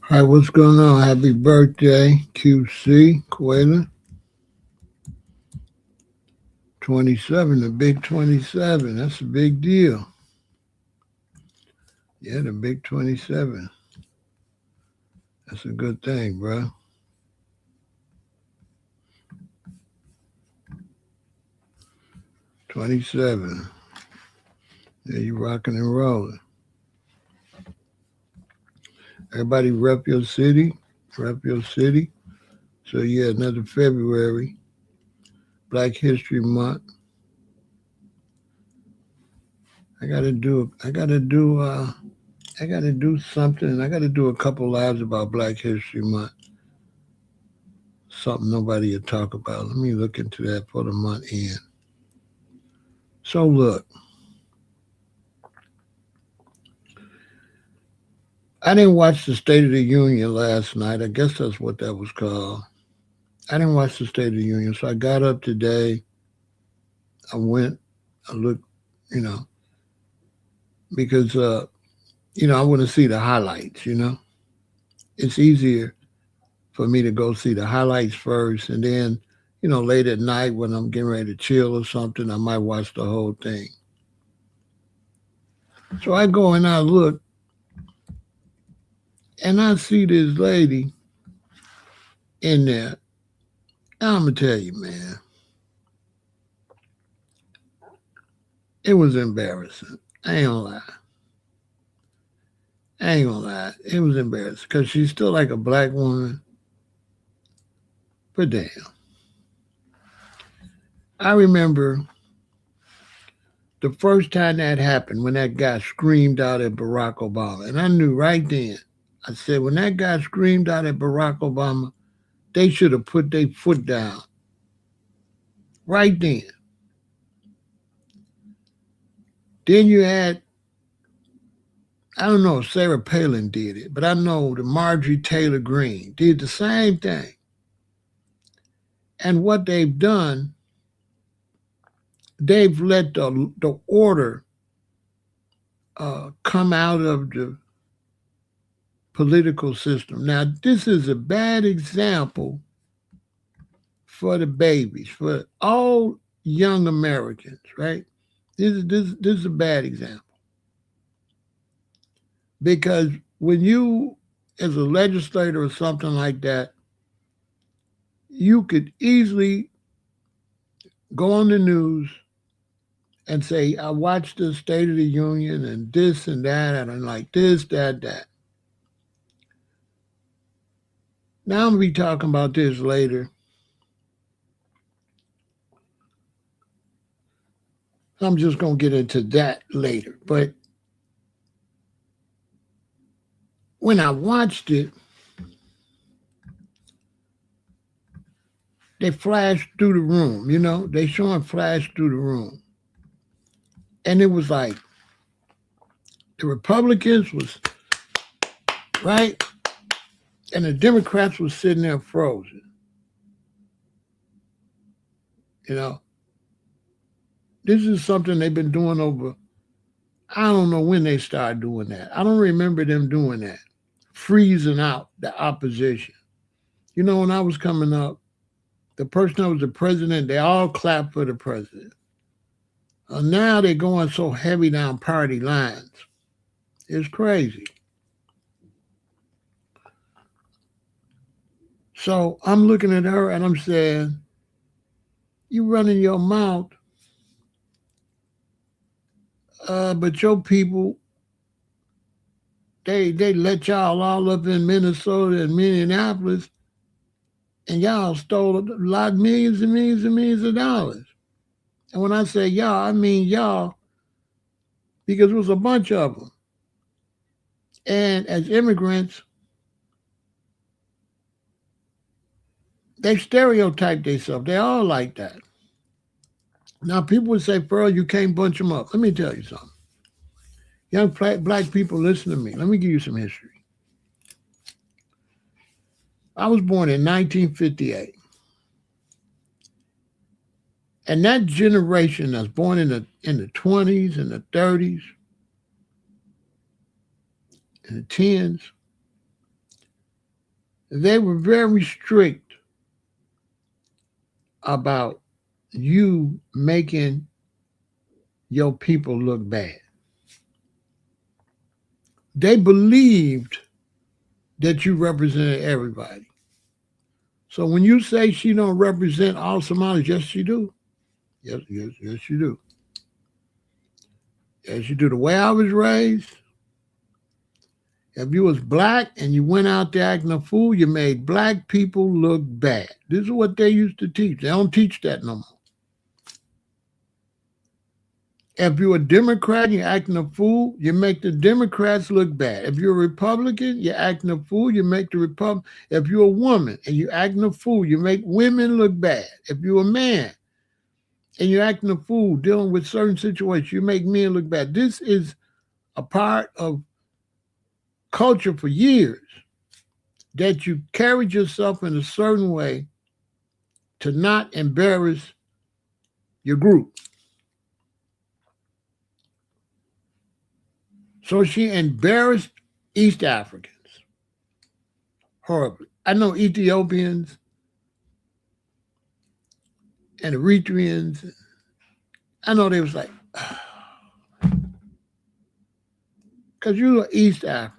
Hi, what's going on? Happy birthday, QC, Quayla. 27, the big 27. That's a big deal. Yeah, the big 27. That's a good thing, bro. 27. Yeah, you rocking and rolling. Everybody rep your city. Rep your city. So yeah, another February, Black History Month. I gotta do something. I gotta do a couple lives about Black History Month. Something nobody will talk about. Let me look into that for the month end. So look, I didn't watch the State of the Union last night. I guess that's what that was called. I didn't watch the State of the Union, so I got up today. I went, I looked, you know, because I want to see the highlights. It's easier for me to go see the highlights first, and then, late at night when I'm getting ready to chill or something, I might watch the whole thing. So I go and I look, and I see this lady in there. And I'm gonna tell you, man, it was embarrassing. I ain't gonna lie. I ain't gonna lie. It was embarrassing because she's still like a black woman. But damn, I remember the first time that happened when that guy screamed out at Barack Obama. And I knew right then, I said, when that guy screamed out at Barack Obama, they should have put their foot down right then. Then you had, I don't know if Sarah Palin did it, but I know the Marjorie Taylor Greene did the same thing. And what they've done, they've let the order come out of the political system. Now, this is a bad example for the babies, for all young Americans, right? This is a bad example because when you, as a legislator or something like that, you could easily go on the news and say, I watched the State of the Union and this and that, and I'm like this, that, that. Now I'm going to be talking about this later. I'm just going to get into that later. But when I watched it, they flashed through the room, they showing flash through the room. And it was like the Republicans was right, and the Democrats was sitting there frozen. You know, this is something they've been doing over, I don't know when they started doing that. I don't remember them doing that, freezing out the opposition. When I was coming up, the person that was the president, they all clapped for the president. Now they're going so heavy down party lines. It's crazy. So I'm looking at her and I'm saying, you running your mouth, but your people, they let y'all all up in Minnesota and Minneapolis, and y'all stole a lot, millions and millions and millions of dollars. And when I say y'all, I mean y'all, because it was a bunch of them. And as immigrants, they stereotype themselves. They all like that. Now, people would say, Pharaoh, you can't bunch them up. Let me tell you something. Young black people, listen to me. Let me give you some history. I was born in 1958. And that generation that's born in the 20s and the 30s and the 10s, They were very strict about you making your people look bad. They believed that you represented everybody. So when you say she don't represent all Somalis, yes, she do. Yes, yes, yes, you do. Yes, you do. The way I was raised, if you was black and you went out there acting a fool, you made black people look bad. This is what they used to teach. They don't teach that no more. If you're a Democrat and you're acting a fool, you make the Democrats look bad. If you're a Republican, you're acting a fool, you make the Republic. If you're a woman and you're acting a fool, you make women look bad. If you're a man and you're acting a fool, dealing with certain situations, you make men look bad. This is a part of culture for years, that you carried yourself in a certain way to not embarrass your group. So she embarrassed East Africans horribly. I know Ethiopians and Eritreans. I know they was like, because you're East African.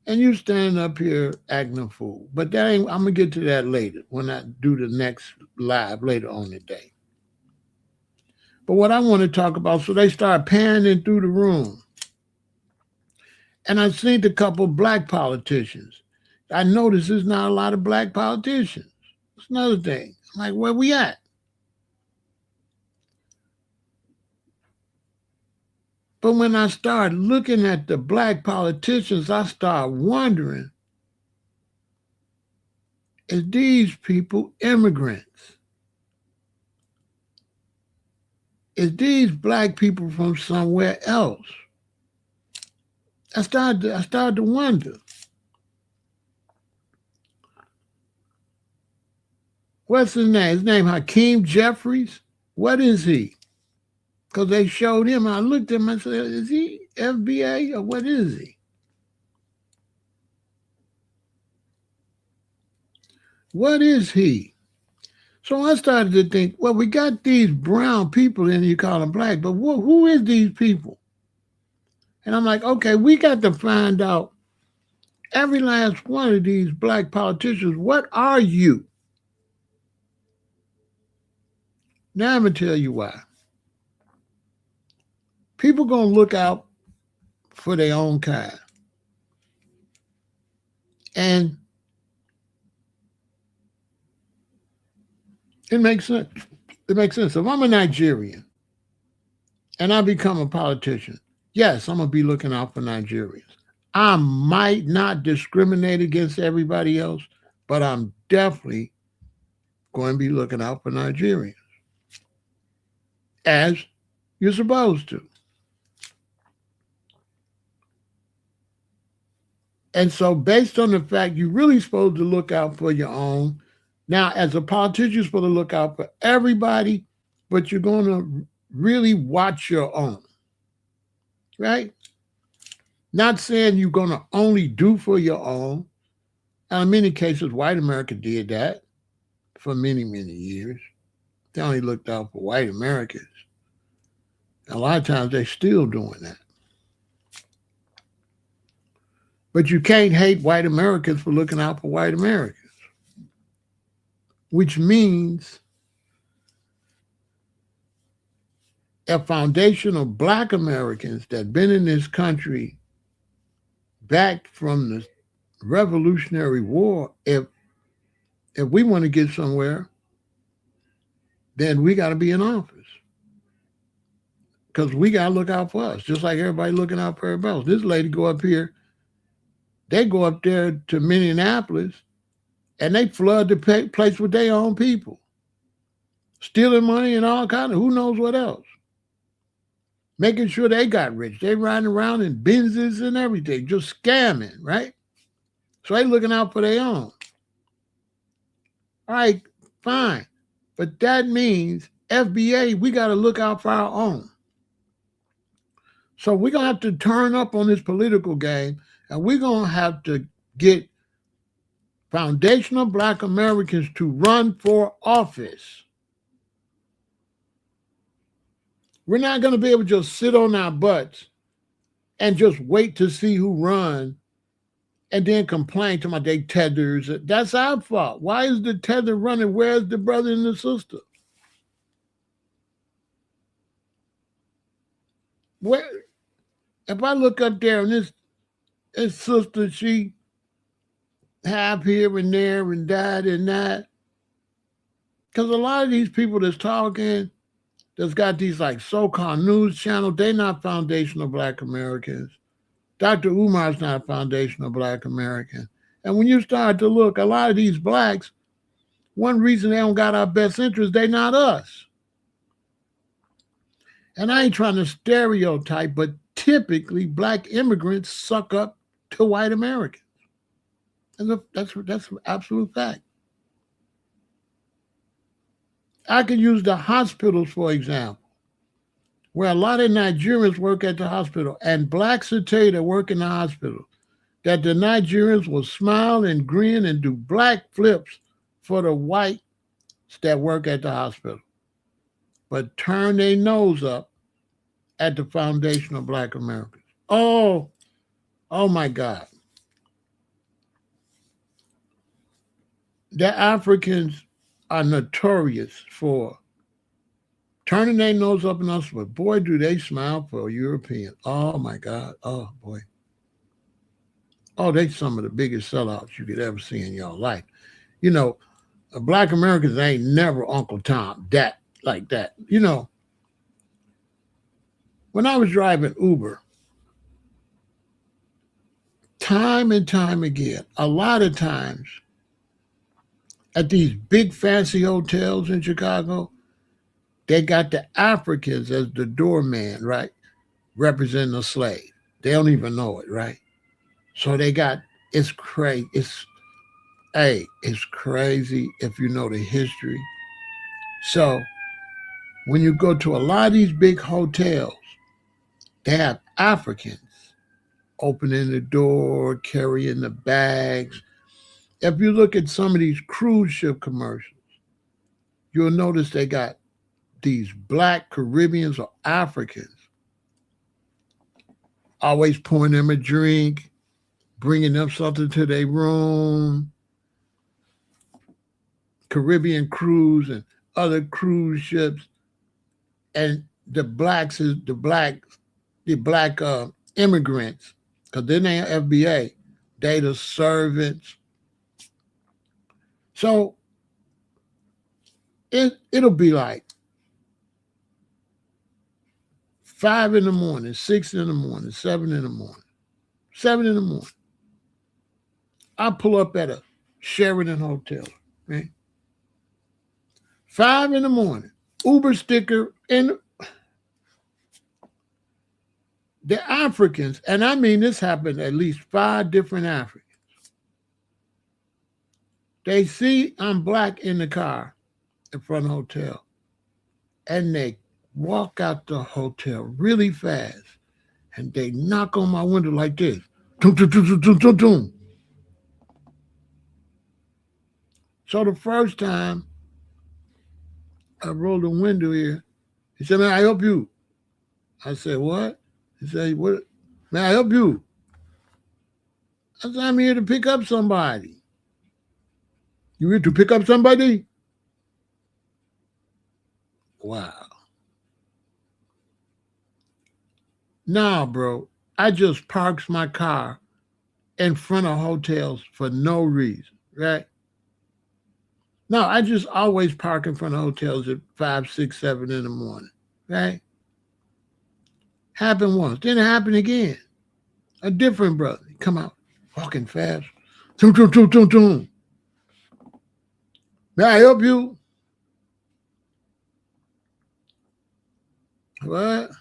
And you stand up here acting a fool. But that ain't, I'm going to get to that later when I do the next live later on today. But what I want to talk about, so they start panning through the room. And I seen a couple of black politicians. I noticed there's not a lot of black politicians. That's another thing. I'm like, where we at? But when I started looking at the black politicians, I started wondering, is these people immigrants? Is these black people from somewhere else? I started to wonder. What's his name? His name Hakeem Jeffries? What is he? Because they showed him. I looked at him and said, is he FBA or what is he? What is he? So I started to think, well, we got these brown people in, you call them black, but who is these people? And I'm like, okay, we got to find out every last one of these black politicians, what are you? Now I'm going to tell you why. People going to look out for their own kind. And it makes sense. It makes sense. If I'm a Nigerian and I become a politician, yes, I'm going to be looking out for Nigerians. I might not discriminate against everybody else, but I'm definitely going to be looking out for Nigerians, as you're supposed to. And so based on the fact you're really supposed to look out for your own, now as a politician, you're supposed to look out for everybody, but you're going to really watch your own, right? Not saying you're going to only do for your own. Now, in many cases, white America did that for many, many years. They only looked out for white Americans. A lot of times they're still doing that. But you can't hate white Americans for looking out for white Americans, which means a foundation of black Americans that have been in this country back from the Revolutionary War, if we want to get somewhere, then we got to be in office. Because we got to look out for us, just like everybody looking out for everybody else. This lady go up here, they go up there to Minneapolis, and they flood the place with their own people, stealing money and all kind of who knows what else, making sure they got rich. They riding around in Benzes and everything, just scamming, right? So they looking out for their own. All right, fine. But that means FBA, we got to look out for our own. So we're going to have to turn up on this political game, and we're going to have to get foundational Black Americans to run for office. We're not going to be able to just sit on our butts and just wait to see who runs and then complain to my day tethers. That's our fault. Why is the tether running? Where's the brother and the sister? Where? If I look up there and this sister, she half here and there and that and that. Because a lot of these people that's talking, that's got these like so-called news channels, they're not foundational Black Americans. Dr. Umar's not a foundational Black American. And when you start to look, a lot of these Blacks, one reason they don't got our best interest, they not us. And I ain't trying to stereotype, but typically Black immigrants suck up to white Americans. That's an absolute fact. I could use the hospitals, for example, where a lot of Nigerians work at the hospital, and Blacks will tell you that work in the hospital, that the Nigerians will smile and grin and do black flips for the whites that work at the hospital, but turn their nose up at the foundational Black Americans. Oh my God. The Africans are notorious for turning their nose up in us, but boy, do they smile for a European. Oh my God. Oh boy. Oh, they some of the biggest sellouts you could ever see in your life. You know, Black Americans ain't never Uncle Tom, that, like that. You know, when I was driving Uber, time and time again, a lot of times at these big fancy hotels in Chicago, they got the Africans as the doorman, right? Representing a slave. They don't even know it, right? So they got, it's crazy. It's crazy if you know the history. So when you go to a lot of these big hotels, they have Africans opening the door, carrying the bags. If you look at some of these cruise ship commercials, you'll notice they got these Black Caribbeans or Africans always pouring them a drink, bringing them something to their room. Caribbean cruise and other cruise ships, and the blacks is the black immigrants, because they ain't FBA, they the servants. So it'll be like 5 in the morning, 6 in the morning, 7 in the morning, 7 in the morning. I pull up at a Sheraton hotel, right? 5 in the morning, Uber sticker, and the Africans, and I mean this happened at least 5 different Africans. They see I'm Black in the car in front of the hotel, and they walk out the hotel really fast, and they knock on my window like this. Tum, tum, tum, tum, tum, tum, tum. So the first time I rolled the window here, he said, "Man, I help you?" I said, "What?" He said, "What? Man, I help you?" I said, "I'm here to pick up somebody." "You here to pick up somebody?" Wow. Nah, bro. I just parks my car in front of hotels for no reason, right? No, I just always park in front of hotels at 5, 6, 7 in the morning, right? Happened once, then it happened again. A different brother come out walking fast. Tum, tum, tum, tum, tum. "May I help you?" What?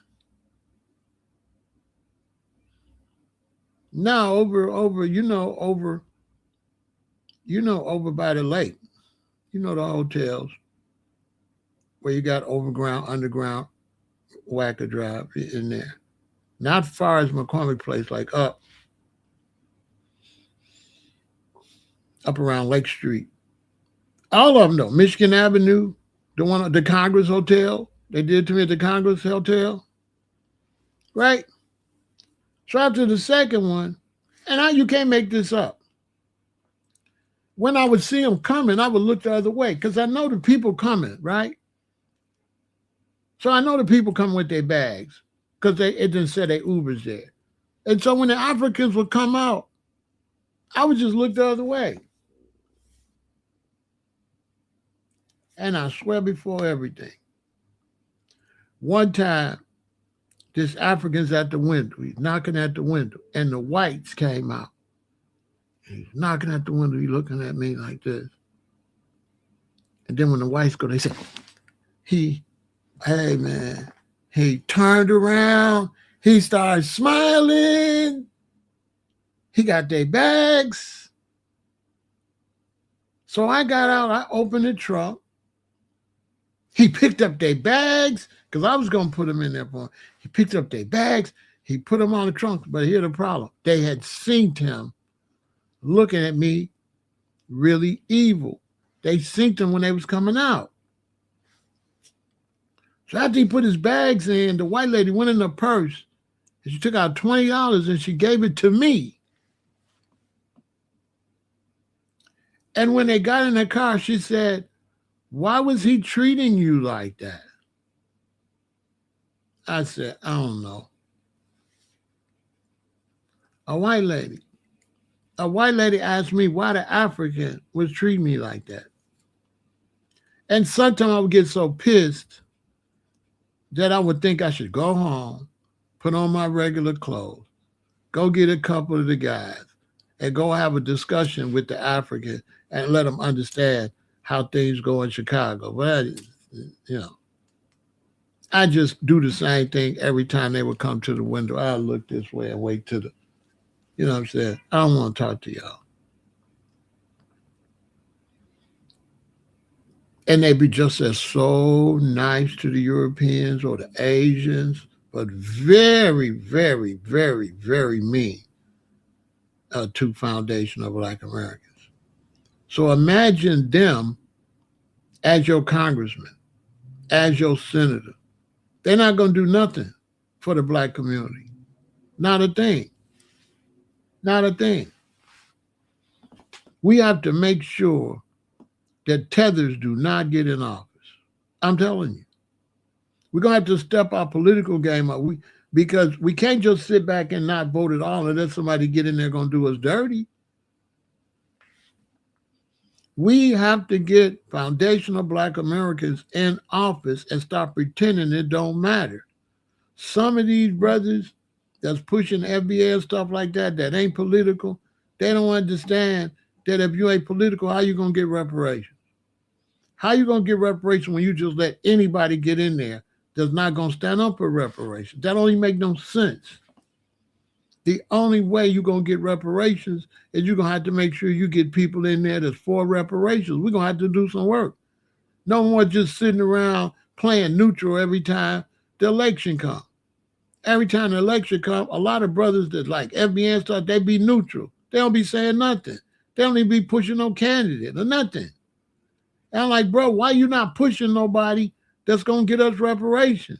Now over by the lake. You know the hotels where you got overground, underground, Wacker Drive in there. Not far as McCormick Place, like up. up around Lake Street. All of them though. Michigan Avenue, the one at the Congress Hotel. They did to me at the Congress Hotel. Right? So after the second one, you can't make this up. When I would see them coming, I would look the other way because I know the people coming, right? So I know the people coming with their bags because it didn't say their Ubers there. And so when the Africans would come out, I would just look the other way. And I swear before everything, one time, this African's at the window. He's knocking at the window, and the whites came out. He's knocking at the window. He's looking at me like this. And then when the whites go, they say, hey, man. He turned around. He started smiling. He got their bags. So I got out. I opened the trunk. He picked up their bags because I was going to put them in there for him. He picked up their bags. He put them on the trunk. But here's the problem. They had seen him looking at me really evil. They synced him when they was coming out. So after he put his bags in, the white lady went in her purse and she took out $20 and she gave it to me. And when they got in the car, she said, "Why was he treating you like that?" I said, "I don't know." A white lady asked me why the African was treating me like that. And sometimes I would get so pissed that I would think I should go home, put on my regular clothes, go get a couple of the guys, and go have a discussion with the African and let them understand how things go in Chicago. But, I just do the same thing every time they would come to the window. I look this way and wait to the, you know what I'm saying? I don't want to talk to y'all. And they be just as so nice to the Europeans or the Asians, but very, very, very, very mean to foundation of Black Americans. So imagine them as your congressman, as your senator. They're not going to do nothing for the Black community. Not a thing. Not a thing. We have to make sure that tethers do not get in office. I'm telling you. We're going to have to step our political game up because we can't just sit back and not vote at all and let somebody get in there going to do us dirty. We have to get foundational Black Americans in office and stop pretending it don't matter. Some of these brothers that's pushing FBA and stuff like that ain't political, they don't understand that if you ain't political, how you going to get reparations? How you going to get reparations when you just let anybody get in there that's not going to stand up for reparations? That don't even make no sense. The only way you're going to get reparations is you're going to have to make sure you get people in there that's for reparations. We're going to have to do some work. No more just sitting around playing neutral every time the election comes. Every time the election comes, a lot of brothers that like FBA and stuff, they be neutral. They don't be saying nothing. They don't even be pushing no candidate or nothing. And I'm like, bro, why you not pushing nobody that's going to get us reparations?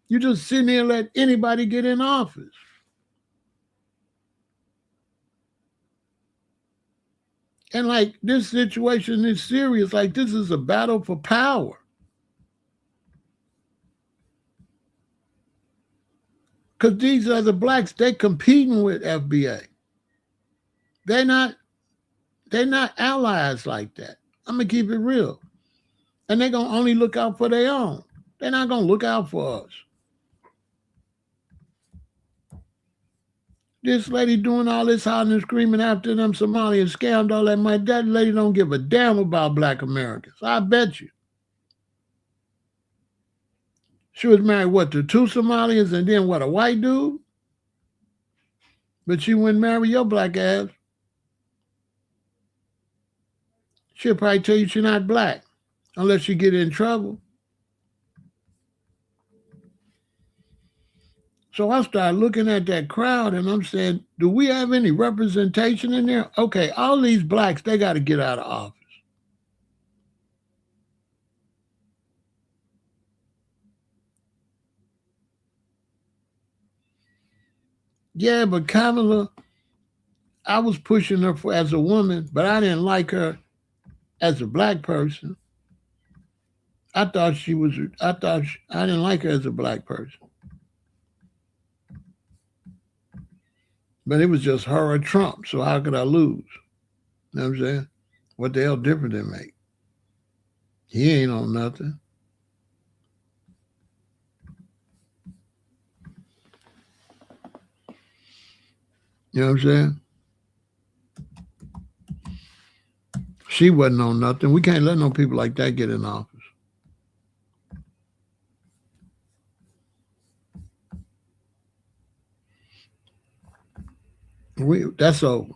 You just sitting there and let anybody get in office. And like this situation is serious. Like this is a battle for power. Because these are the blacks, they competing with FBA. They're not allies like that. I'm gonna keep it real. And they're gonna only look out for their own. They're not gonna look out for us. This lady doing all this hollering and screaming after them Somalians scammed all that money. That lady don't give a damn about Black Americans. I bet you. She was married, to 2 Somalians and then a white dude? But she wouldn't marry your black ass. She'll probably tell you she's not black unless you get in trouble. So I started looking at that crowd and I'm saying, do we have any representation in there? Okay, all these blacks, they got to get out of office. Yeah, but Kamala, I was pushing her for as a woman, but I didn't like her as a black person. I thought she was. I didn't like her as a black person, but it was just her or Trump. So how could I lose? You know what I'm saying? What the hell difference it make? He ain't on nothing. You know what I'm saying? She wasn't on nothing. We can't let no people like that get in office. That's over.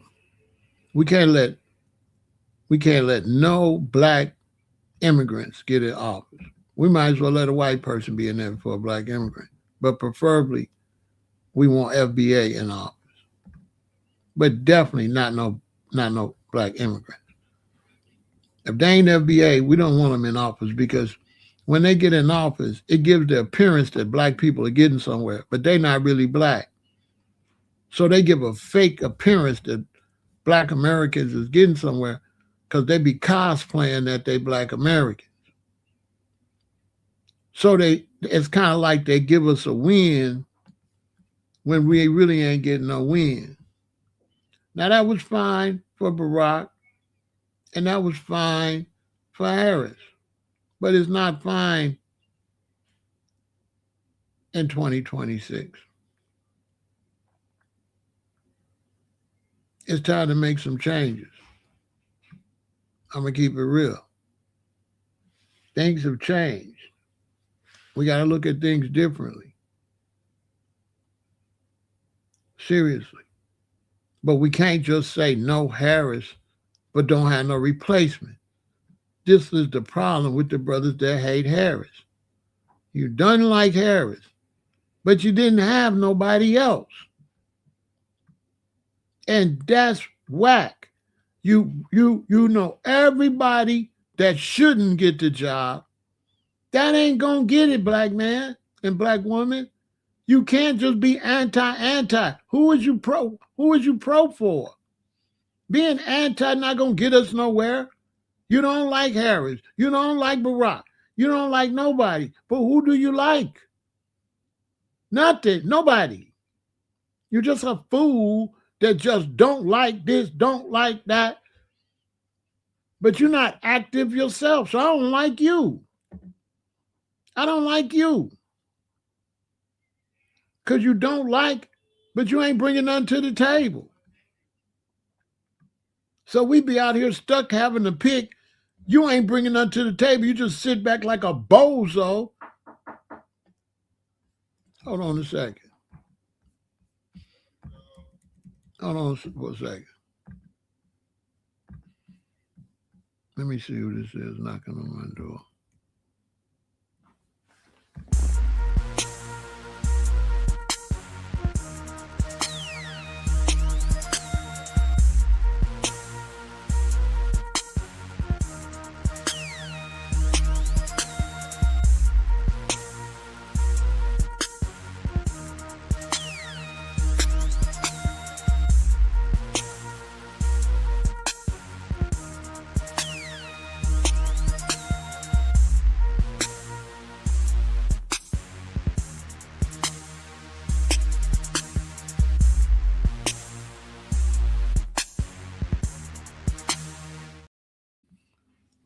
We can't let no black immigrants get in office. We might as well let a white person be in there for a black immigrant. But preferably we want FBA in office. But definitely not no black immigrant. If they ain't FBA, we don't want them in office because when they get in office, it gives the appearance that black people are getting somewhere, but they're not really black. So they give a fake appearance that black Americans is getting somewhere because they be cosplaying that they black Americans. So it's kind of like they give us a win when we really ain't getting no win. Now that was fine for Barack and that was fine for Harris, but it's not fine in 2026. It's time to make some changes. I'm going to keep it real. Things have changed. We got to look at things differently. Seriously. But we can't just say no Harris, but don't have no replacement. This is the problem with the brothers that hate Harris. You done like Harris, but you didn't have nobody else. And that's whack. You know everybody that shouldn't get the job. That ain't gonna get it, black man and black woman. You can't just be anti. Who is you pro? Who is you pro for? Being anti not gonna get us nowhere. You don't like Harris. You don't like Barack. You don't like nobody. But who do you like? Nothing. Nobody. You're just a fool that just don't like this, don't like that. But you're not active yourself. So I don't like you. I don't like you. Because you don't like, but you ain't bringing nothing to the table. So we be out here stuck having to pick. You ain't bringing nothing to the table. You just sit back like a bozo. Hold on a second. Hold on for a second. Let me see who this is knocking on my door.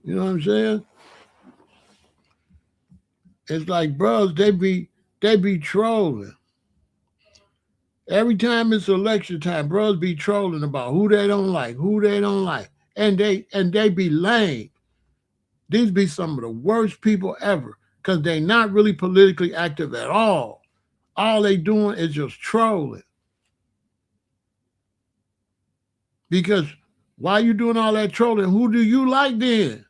You know what I'm saying? It's like, bros, they be trolling. Every time it's election time, bros be trolling about who they don't like, and they be lame. These be some of the worst people ever because they not really politically active at all. All they doing is just trolling. Because while you doing all that trolling, who do you like then?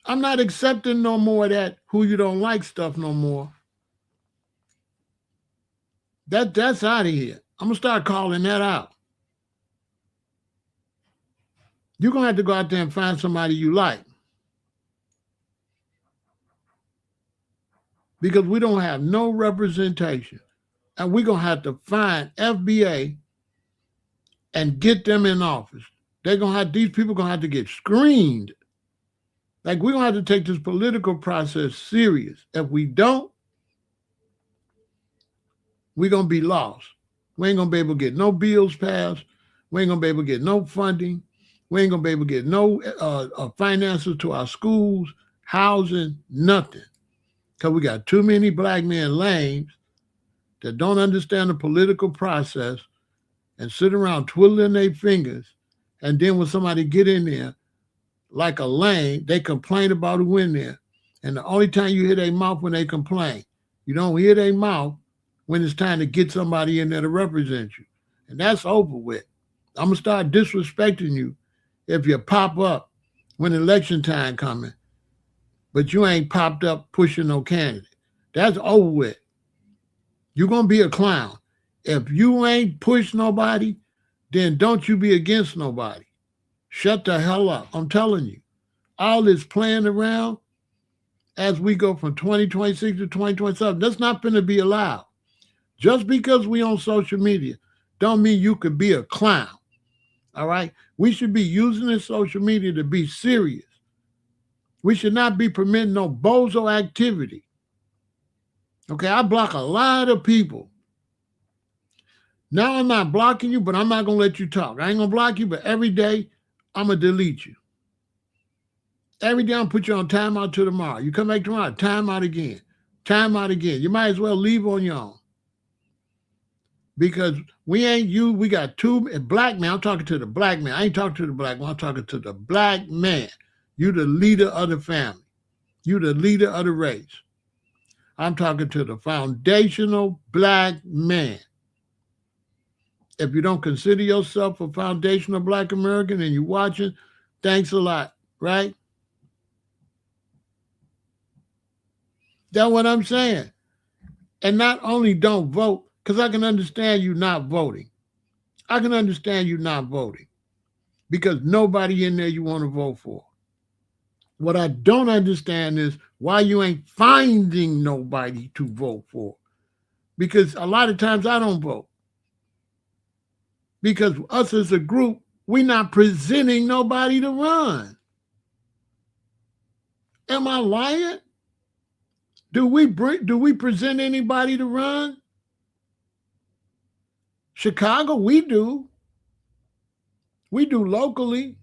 I'm not accepting no more of that who you don't like stuff no more. That's out of here. I'm gonna start calling that out. You're gonna have to go out there and find somebody you like. Because we don't have no representation. And we're gonna have to find FBA and get them in office. These people gonna have to get screened. Like we're gonna have to take this political process serious. If we don't, we're gonna be lost. We ain't gonna be able to get no bills passed. We ain't gonna be able to get no funding. We ain't gonna be able to get no finances to our schools, housing, nothing. Because we got too many black men lames that don't understand the political process and sit around twiddling their fingers. And then when somebody get in there, like a lame, they complain about who in there. And the only time you hear their mouth when they complain. You don't hear their mouth when it's time to get somebody in there to represent you. And that's over with. I'm going to start disrespecting you if you pop up when election time coming, but you ain't popped up pushing no candidate. That's over with. You're going to be a clown. If you ain't push nobody, then don't you be against nobody. Shut the hell up. I'm telling you. All this playing around as we go from 2026 to 2027, that's not going to be allowed. Just because we on social media don't mean you could be a clown. All right? We should be using this social media to be serious. We should not be permitting no bozo activity. Okay, I block a lot of people. Now I'm not blocking you, but I'm not going to let you talk. I ain't going to block you, but every day I'm going to delete you. Every day I'm going to put you on timeout till tomorrow. You come back tomorrow, timeout again. Timeout again. You might as well leave on your own. Because we ain't you. We got two black men. I'm talking to the black man. I ain't talking to the black man. I'm talking to the black man. You the leader of the family. You the leader of the race. I'm talking to the foundational black man. If you don't consider yourself a foundational black American and you're watching, thanks a lot, right? That's what I'm saying. And not only don't vote, because I can understand you not voting. I can understand you not voting because nobody in there you want to vote for. What I don't understand is why you ain't finding nobody to vote for. Because a lot of times I don't vote. Because us as a group, we're not presenting nobody to run. Am I lying? Do we present anybody to run? Chicago, we do. We do locally.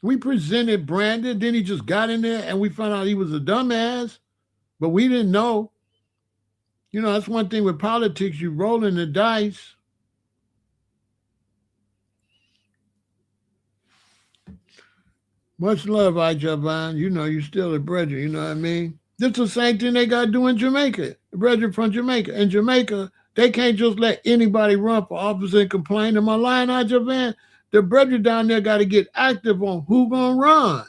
We presented Brandon, then he just got in there and we found out he was a dumbass, but we didn't know. You know, that's one thing with politics, you rolling the dice. Much love, Ijavan. You know, you still a brother, you know what I mean? This is the same thing they got to do in Jamaica. The brother from Jamaica. In Jamaica, they can't just let anybody run for office and complain. Am I lying, Ijavan? The brother down there got to get active on who gonna run.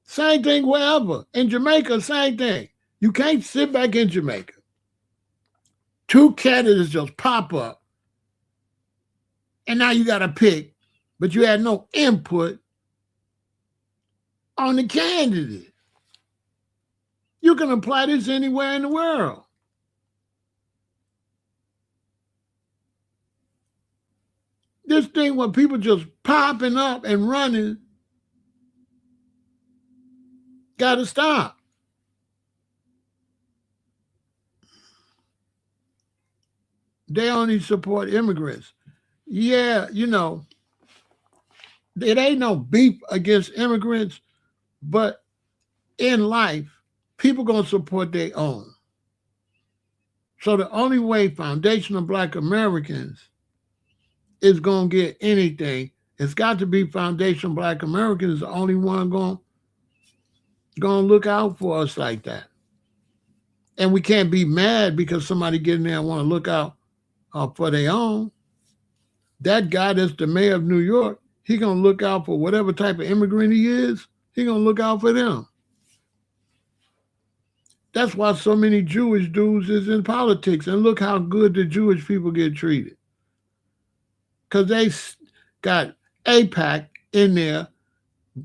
Same thing wherever. In Jamaica, same thing. You can't sit back in Jamaica. Two candidates just pop up. And now you got to pick, but you had no input on the candidate. You can apply this anywhere in the world. This thing where people just popping up and running got to stop. They only support immigrants. Yeah, you know, it ain't no beef against immigrants, but in life, people going to support their own. So the only way foundational black Americans is going to get anything, it's got to be foundational black Americans the only one going to look out for us like that. And we can't be mad because somebody get in there and want to look out for their own. That guy that's the mayor of New York, he going to look out for whatever type of immigrant he is. He going to look out for them. That's why so many Jewish dudes is in politics. And look how good the Jewish people get treated. Because they got AIPAC in there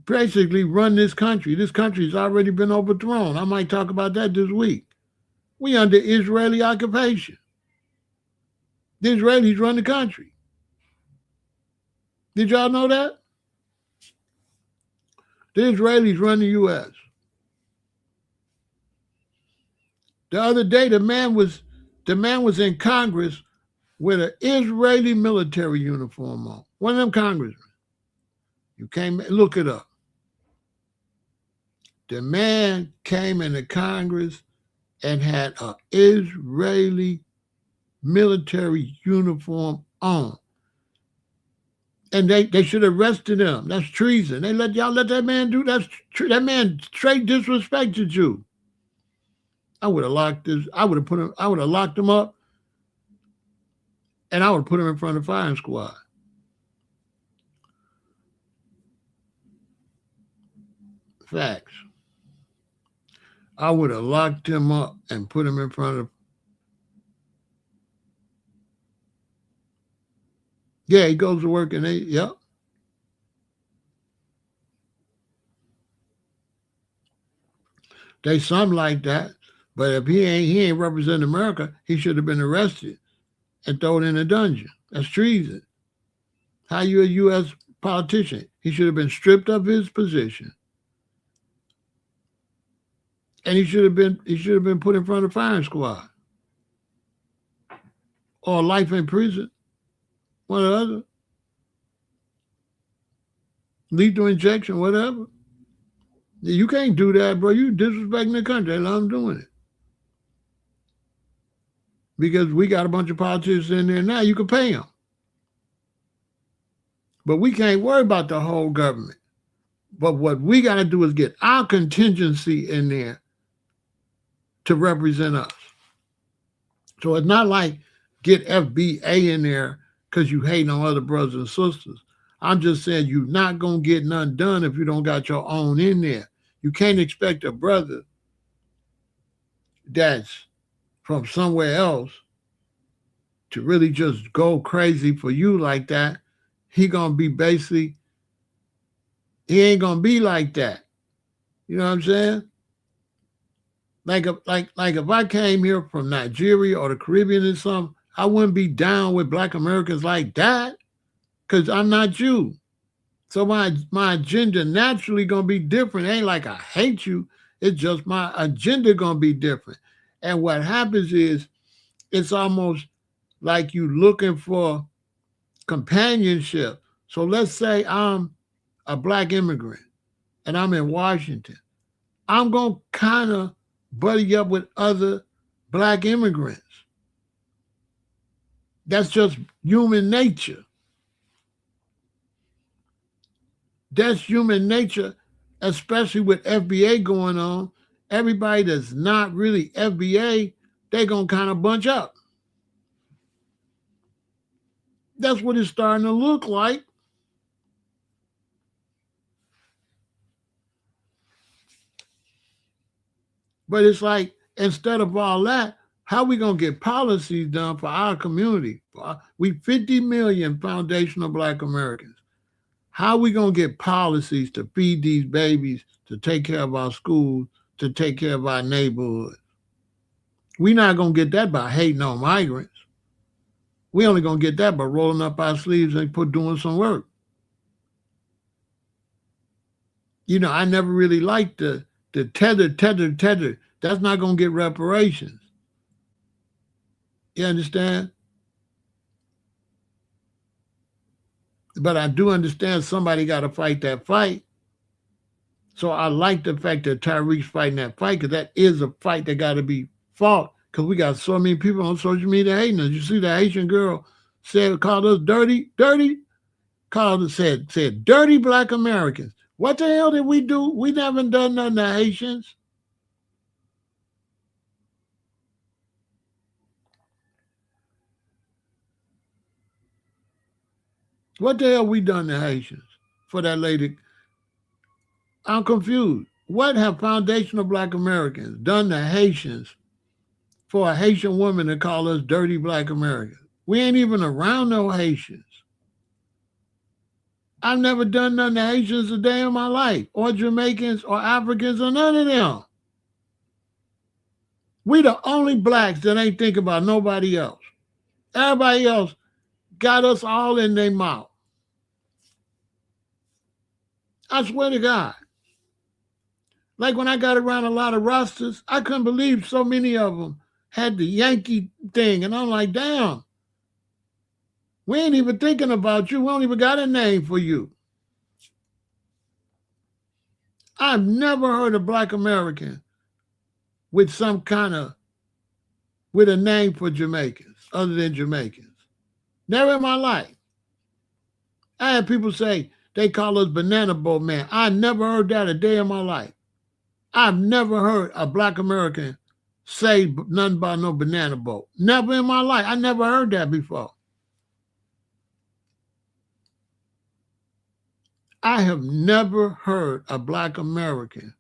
basically run this country. This country's already been overthrown. I might talk about that this week. We under Israeli occupation. The Israelis run the country. Did y'all know that? The Israelis run the U.S. The other day, the man was in Congress with an Israeli military uniform on. One of them congressmen. You can't look it up. The man came into Congress and had an Israeli military uniform on. And they should have arrested him. That's treason. They let that man do that. That man straight disrespected you. I would have locked him up, and I would have put him in front of the firing squad. Facts. I would have locked him up and put him in front of. Yeah, he goes to work and yep. They something like that. But if he ain't representing America, he should have been arrested and thrown in a dungeon. That's treason. How you a U.S. politician? He should have been stripped of his position, and he should have been put in front of the firing squad or life in prison, one or the other, lethal injection, whatever. You can't do that, bro. You disrespecting the country. I'm doing it. Because we got a bunch of politicians in there now, you can pay them. But we can't worry about the whole government. But what we got to do is get our contingency in there to represent us. So it's not like get FBA in there because you hating on other brothers and sisters. I'm just saying you're not going to get nothing done if you don't got your own in there. You can't expect a brother that's from somewhere else to really just go crazy for you like that. He ain't gonna be like that. You know what I'm saying? Like if I came here from Nigeria or the Caribbean or something, I wouldn't be down with Black Americans like that because I'm not you. So my agenda naturally gonna be different. It ain't like I hate you. It's just my agenda gonna be different. And what happens is it's almost like you looking for companionship. So let's say I'm a Black immigrant and I'm in Washington. I'm going to kind of buddy up with other Black immigrants. That's just human nature. That's human nature, especially with FBA going on. Everybody that's not really FBA, they're going to kind of bunch up. That's what it's starting to look like. But it's like, instead of all that, how we going to get policies done for our community? We 50 million foundational Black Americans. How we going to get policies to feed these babies, to take care of our schools, to take care of our neighborhoods? We're not going to get that by hating on migrants. We only going to get that by rolling up our sleeves and doing some work. You know, I never really liked the tether. That's not going to get reparations. You understand? But I do understand somebody got to fight that fight. So I like the fact that Tyreek's fighting that fight because that is a fight that got to be fought because we got so many people on social media hating us. You see the Haitian girl called us dirty, said dirty Black Americans. What the hell did we do? We never done nothing to Haitians. What the hell we done to Haitians for that lady? I'm confused. What have foundational Black Americans done to Haitians for a Haitian woman to call us dirty Black Americans? We ain't even around no Haitians. I've never done nothing to Haitians a day in my life, or Jamaicans, or Africans, or none of them. We the only blacks that ain't think about nobody else. Everybody else got us all in their mouth. I swear to God. Like when I got around a lot of Rastas, I couldn't believe so many of them had the Yankee thing. And I'm like, damn, we ain't even thinking about you. We don't even got a name for you. I've never heard a Black American with some kind of, with a name for Jamaicans, other than Jamaicans. Never in my life. I had people say they call us banana boat man. I never heard that a day in my life. I've never heard a Black American say nothing about no banana boat. Never in my life. I never heard that before. I have never heard a Black American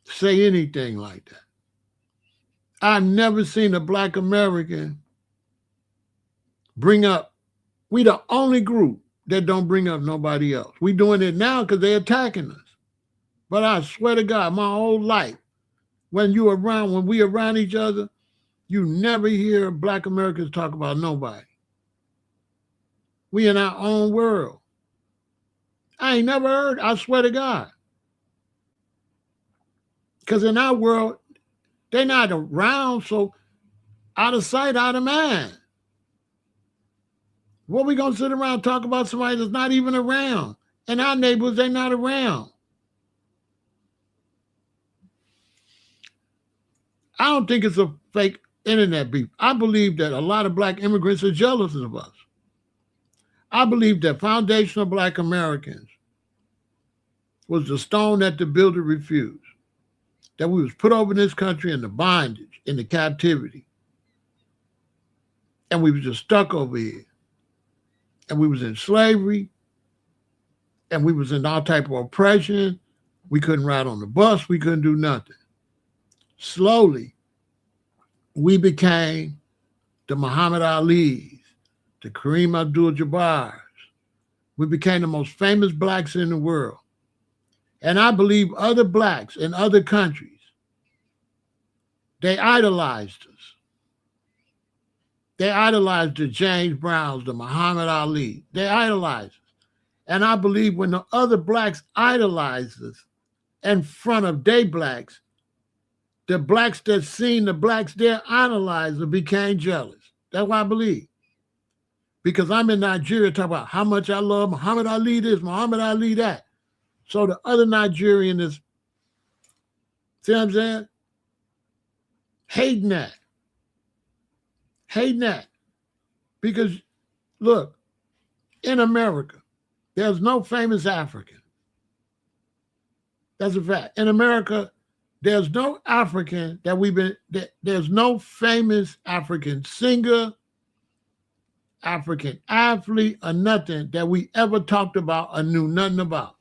say anything like that. I've never seen a Black American bring up, we the only group that don't bring up nobody else. We doing it now because they're attacking us. But I swear to God, my whole life, when we around each other, you never hear Black Americans talk about nobody. We in our own world. I ain't never heard, I swear to God. Because in our world, they're not around, so out of sight, out of mind. What we gonna sit around and talk about somebody that's not even around? In our neighborhoods, they're not around. I don't think it's a fake internet beef. I believe that a lot of Black immigrants are jealous of us. I believe that foundational Black Americans was the stone that the builder refused. That we was put over in this country in the bondage, in the captivity. And we was just stuck over here. And we was in slavery. And we was in all type of oppression. We couldn't ride on the bus. We couldn't do nothing. Slowly, we became the Muhammad Ali's, the Kareem Abdul-Jabbar's. We became the most famous Blacks in the world. And I believe other Blacks in other countries, they idolized us. They idolized the James Browns, the Muhammad Ali. They idolized us. And I believe when the other Blacks idolized us in front of they Blacks, the Blacks that seen the Blacks there idolizer became jealous. That's what I believe. Because I'm in Nigeria talking about how much I love Muhammad Ali this, Muhammad Ali that. So the other Nigerian is, see what I'm saying? Hating that. Hating that. Because, look, in America, there's no famous African. That's a fact. In America, there's no African there's no famous African singer, African athlete, or nothing that we ever talked about or knew nothing about.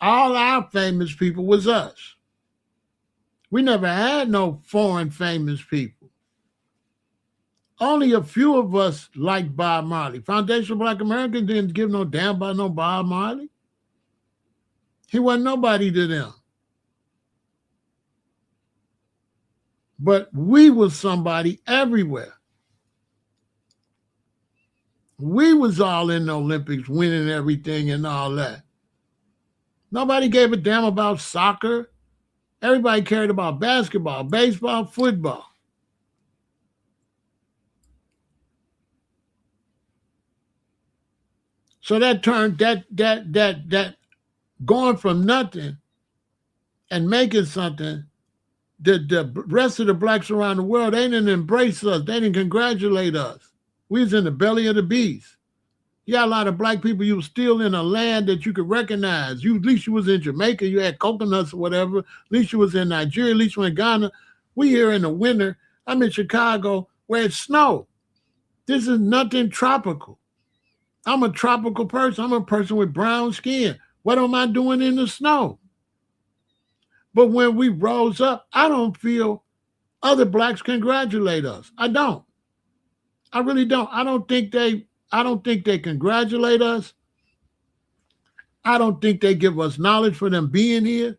All our famous people was us. We never had no foreign famous people. Only a few of us liked Bob Marley. Foundational Black Americans didn't give no damn about no Bob Marley. He wasn't nobody to them. But we was somebody everywhere. We was all in the Olympics, winning everything and all that. Nobody gave a damn about soccer. Everybody cared about basketball, baseball, football. So that turned that going from nothing and making something, the rest of the Blacks around the world, they didn't embrace us. They didn't congratulate us. We was in the belly of the beast. You got a lot of Black people, you were still in a land that you could recognize. At least you was in Jamaica, you had coconuts or whatever. At least you was in Nigeria, at least you were in Ghana. We here in the winter. I'm in Chicago where it's snow. This is nothing tropical. I'm a tropical person. I'm a person with brown skin. What am I doing in the snow? But when we rose up, I don't feel other blacks congratulate us. I don't. I really don't. I don't think they congratulate us. I don't think they give us knowledge for them being here.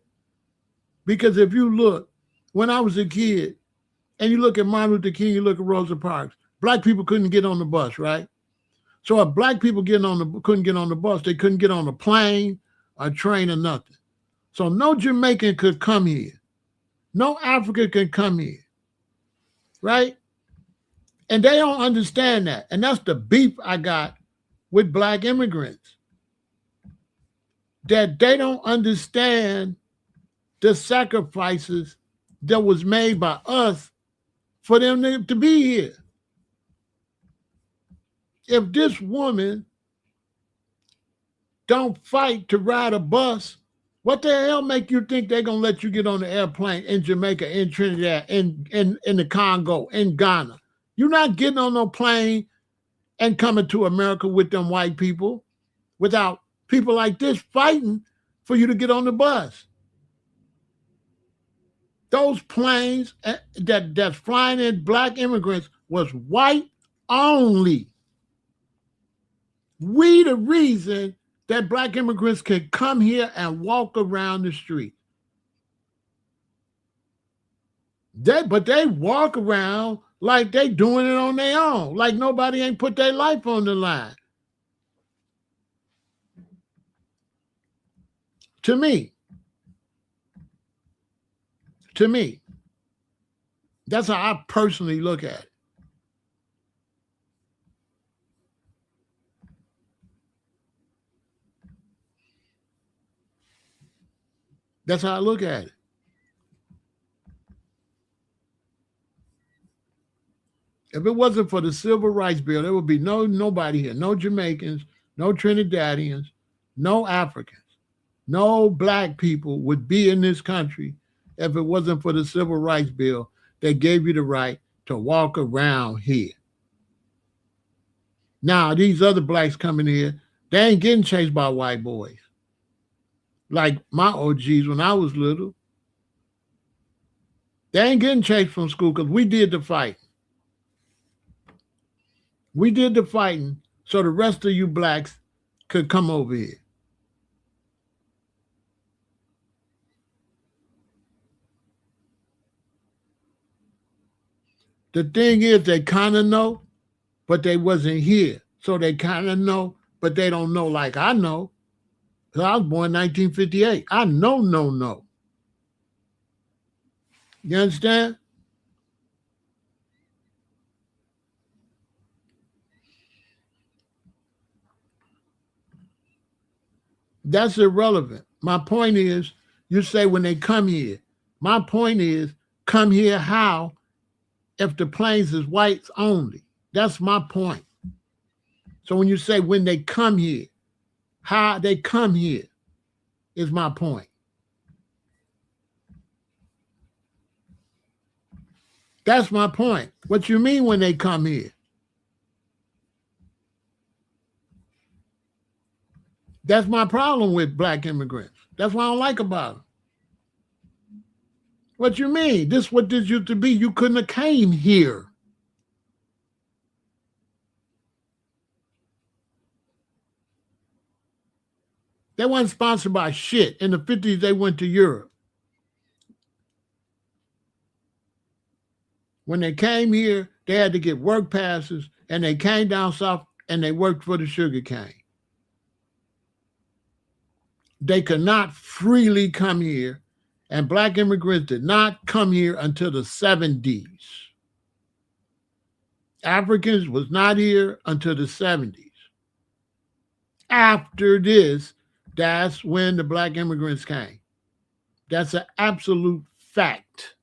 Because if you look, when I was a kid, and you look at Martin Luther King, you look at Rosa Parks, black people couldn't get on the bus, right? So if black people couldn't get on the bus, they couldn't get on a plane, a train, or nothing. So no Jamaican could come here. No African can come here, right? And they don't understand that. And that's the beef I got with black immigrants. That they don't understand the sacrifices that was made by us for them to be here. If this woman don't fight to ride a bus, what the hell make you think they're going to let you get on the airplane in Jamaica, in Trinidad, in the Congo, in Ghana? You're not getting on no plane and coming to America with them white people without people like this fighting for you to get on the bus. Those planes that's flying in black immigrants was white only. We the reason that black immigrants can come here and walk around the street. But they walk around like they doing it on their own, like nobody ain't put their life on the line. To me, that's how I personally look at it. That's how I look at it. If it wasn't for the Civil Rights Bill, there would be nobody here, no Jamaicans, no Trinidadians, no Africans, no black people would be in this country if it wasn't for the Civil Rights Bill that gave you the right to walk around here. Now, these other blacks coming here, they ain't getting chased by white boys. Like my OGs when I was little. They ain't getting chased from school because we did the fight. We did the fighting so the rest of you blacks could come over here. The thing is, they kind of know, but they wasn't here. So they kind of know, but they don't know like I know. Because I was born in 1958. I know. You understand? That's irrelevant. My point is, you say when they come here. My point is, come here how if the planes is whites only? That's my point. So when you say when they come here, how they come here is my point. That's my point. What you mean when they come here? That's my problem with black immigrants. That's what I don't like about them. What you mean? This what this used to be. You couldn't have came here. They weren't sponsored by shit. In the 50s, they went to Europe. When they came here, they had to get work passes, and they came down south and they worked for the sugar cane. They could not freely come here, and black immigrants did not come here until the 70s. Africans was not here until the 70s. After this, that's when the black immigrants came. That's an absolute fact.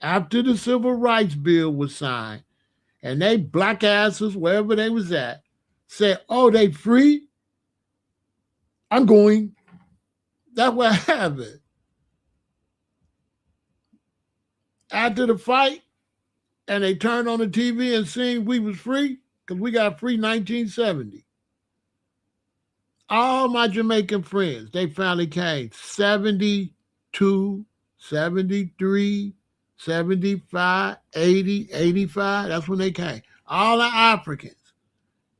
After the Civil Rights Bill was signed, and they black asses, wherever they was at, said, oh, they free? I'm going. That's what happened. After the fight, and they turned on the TV and seen we was free, because we got free 1970. All my Jamaican friends, they finally came. 70 72, 73, 75, 80, 85. That's when they came. All the Africans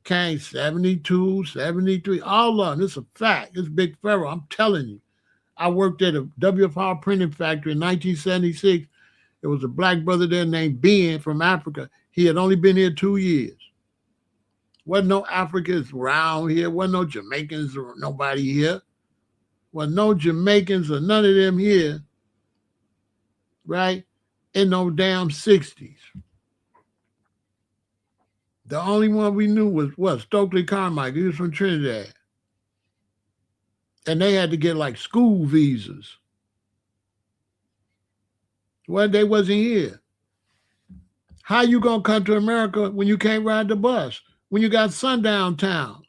came 72, 73, all of them. It's a fact. It's Big Pharaoh. I'm telling you. I worked at a WFR printing factory in 1976. There was a black brother there named Ben from Africa. He had only been here 2 years. Wasn't no Africans around here. Wasn't no Jamaicans or nobody here. Wasn't no Jamaicans or none of them here, right? In no damn 60s. The only one we knew was what? Stokely Carmichael. He was from Trinidad. And they had to get like school visas. Well, they wasn't here. How you gonna come to America when you can't ride the bus? When you got sundown towns?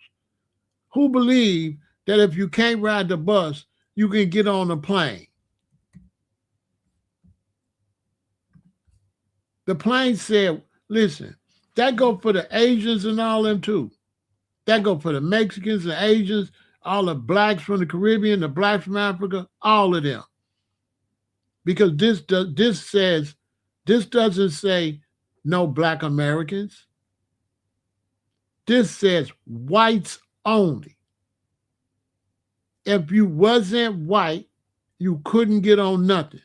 Who believe that if you can't ride the bus, you can get on a plane? The plane said, listen, that go for the Asians and all them too. That go for the Mexicans, the Asians, all the blacks from the Caribbean, the blacks from Africa, all of them. Because this doesn't say no black Americans. This says whites only. If you wasn't white, you couldn't get on nothing.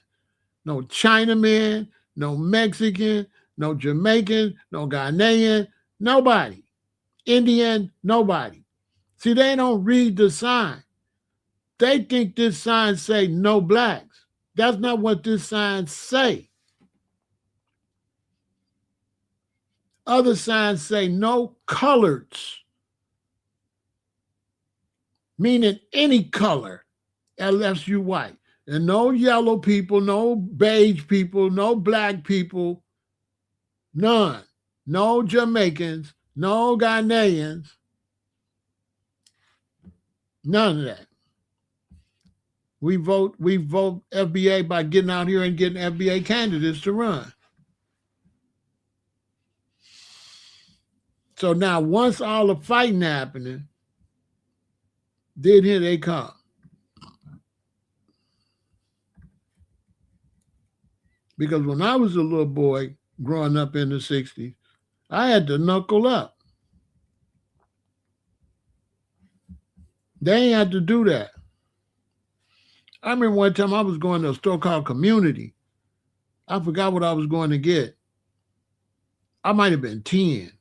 No Chinaman, no Mexican, no Jamaican, no Ghanaian, nobody. Indian, nobody. See, they don't read the sign. They think this sign say no blacks. That's not what this sign say. Other signs say no coloreds, meaning any color, unless you white. And no yellow people, no beige people, no black people, none. No Jamaicans, no Ghanaians, none of that. We vote FBA by getting out here and getting FBA candidates to run. So now once all the fighting happening, then here they come. Because when I was a little boy growing up in the 60s, I had to knuckle up. They ain't had to do that. I remember one time I was going to a store called Community. I forgot what I was going to get. I might have been 10,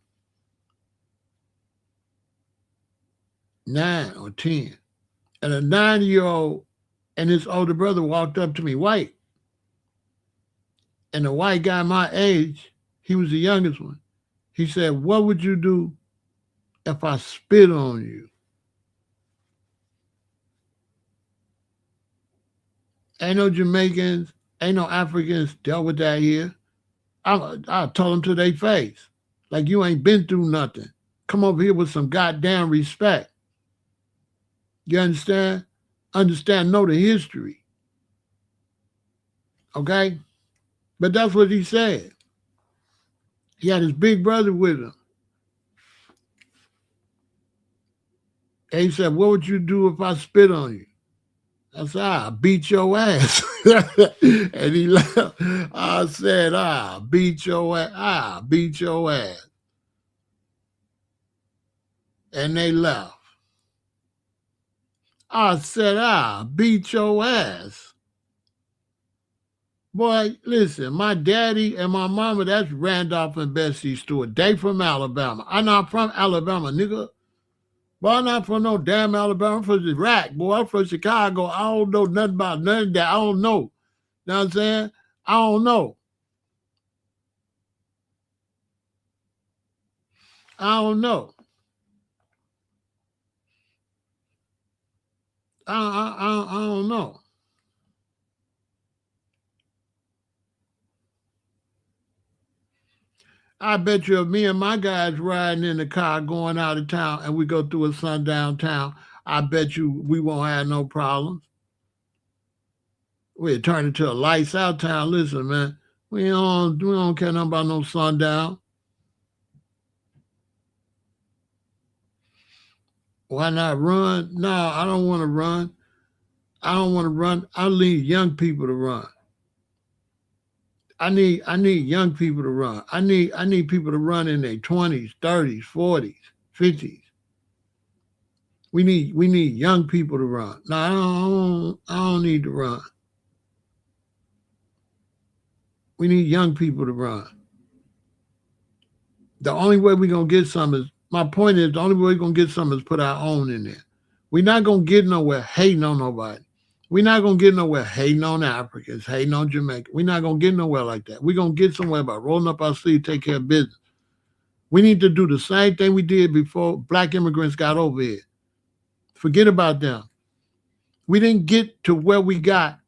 9 or 10. And a 9-year-old and his older brother walked up to me, white. And the white guy my age, he was the youngest one. He said, what would you do if I spit on you? Ain't no Jamaicans, ain't no Africans dealt with that here. I told them to their face, like you ain't been through nothing. Come over here with some goddamn respect. You understand? Know the history. Okay? But that's what he said. He had his big brother with him. And he said, what would you do if I spit on you? I said, I'll beat your ass. And he left. I said, I'll beat your ass. I'll beat your ass. And they left. I said, I'll beat your ass. Boy, listen, my daddy and my mama, that's Randolph and Bessie Stewart. They from Alabama. I'm not from Alabama, nigga. Boy, I'm not from no damn Alabama. I'm from Iraq, boy. I'm from Chicago. I don't know nothing about none of that. I don't know. You know what I'm saying? I don't know. I don't know. I don't know. I bet you if me and my guys riding in the car going out of town and we go through a sundown town, I bet you we won't have no problems. We'll turn into a lights out town. Listen, man, we don't care nothing about no sundown. Why not run? No, I don't want to run. I don't want to run. I need young people to run. I need young people to run. I need people to run in their 20s, 30s, 40s, 50s. We need young people to run. No, I don't need to run. We need young people to run. The only way we're gonna get some is my point is the only way we're gonna get some is put our own in there. We're not gonna get nowhere hating on nobody. We're not gonna get nowhere hating on Africans, hating on Jamaica. We're not gonna get nowhere like that. We're gonna get somewhere by rolling up our sleeves, take care of business. We need to do the same thing we did before black immigrants got over here. Forget about them. We didn't get to where we got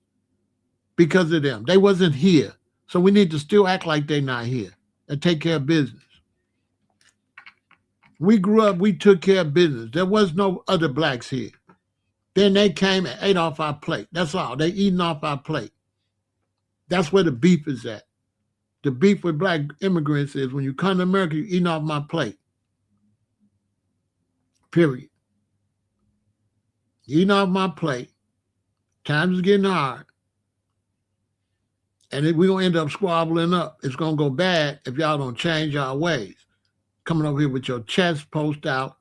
because of them. They wasn't here. So we need to still act like they're not here and take care of business. We grew up, we took care of business. There was no other blacks here. Then they came and ate off our plate. That's all. They eating off our plate. That's where the beef is at. The beef with black immigrants is when you come to America, you're eating off my plate. Period. You're eating off my plate. Times is getting hard. And we're going to end up squabbling up. It's going to go bad if y'all don't change our ways. Coming over here with your chest post out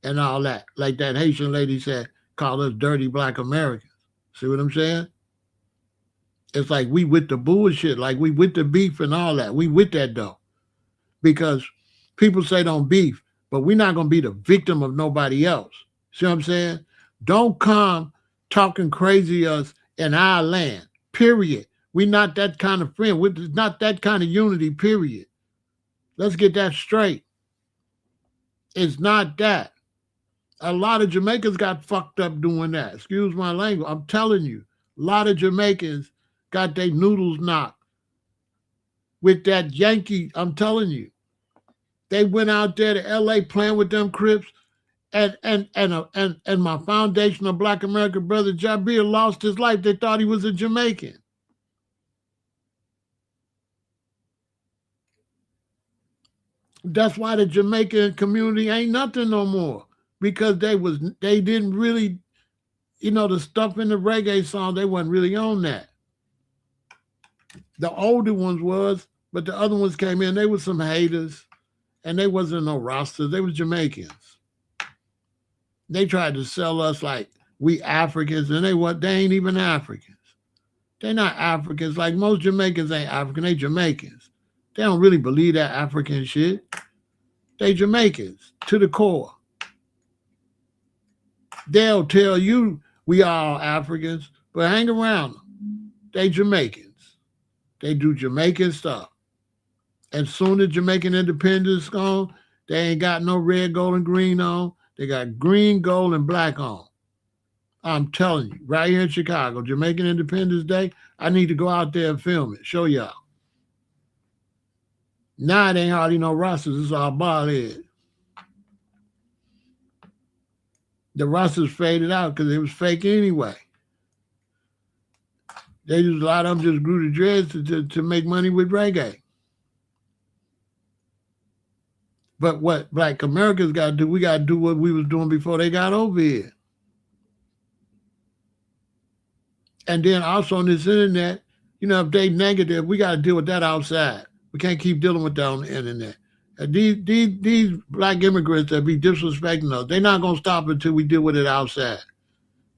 and all that. Like that Haitian lady said, call us dirty black Americans. See what I'm saying? It's like we with the bullshit, like we with the beef and all that. We with that though. Because people say don't beef, but we're not going to be the victim of nobody else. See what I'm saying? Don't come talking crazy us in our land, period. We're not that kind of friend. We're not that kind of unity, period. Let's get that straight. It's not that. A lot of Jamaicans got fucked up doing that. Excuse my language. I'm telling you, a lot of Jamaicans got their noodles knocked with that Yankee. I'm telling you, they went out there to L.A. playing with them Crips, and my foundational Black American brother Jabir lost his life. They thought he was a Jamaican. That's why the Jamaican community ain't nothing no more, because they didn't really, the stuff in the reggae song, they wasn't really on that. The older ones was, but the other ones came in, they were some haters, and they wasn't no rosters, they was Jamaicans. They tried to sell us like we Africans, and they ain't even Africans. They're not Africans. Like most Jamaicans ain't African, they Jamaicans. They don't really believe that African shit. They Jamaicans to the core. They'll tell you we are Africans, but hang around them. They Jamaicans. They do Jamaican stuff. As soon as Jamaican independence gone, they ain't got no red, gold, and green on. They got green, gold, and black on. I'm telling you, right here in Chicago, Jamaican Independence Day, I need to go out there and film it, show y'all. Now it ain't hardly no rosters, it's all bald head. The rosters faded out because it was fake anyway. A lot of them just grew the dreads to make money with reggae. But what Black Americans got to do, we got to do what we was doing before they got over here. And then also on this internet, if they negative, we got to deal with that outside. We can't keep dealing with that on the internet. These black immigrants that be disrespecting us, they're not going to stop until we deal with it outside.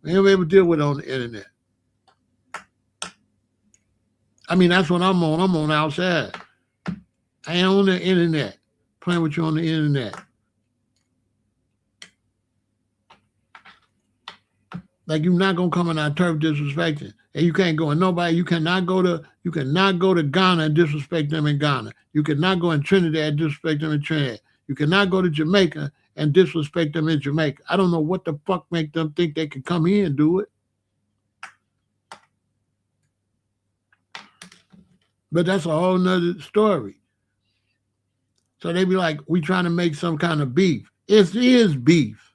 We ain't able to deal with it on the internet. I mean, that's what I'm on. I'm on outside. I ain't on the internet, playing with you on the internet. Like you're not gonna come on our turf disrespecting, and you can't go in nobody. You cannot go to Ghana and disrespect them in Ghana. You cannot go in Trinidad and disrespect them in Trinidad. You cannot go to Jamaica and disrespect them in Jamaica. I don't know what the fuck make them think they can come here and do it. But that's a whole nother story. So they be like, we trying to make some kind of beef. It is beef.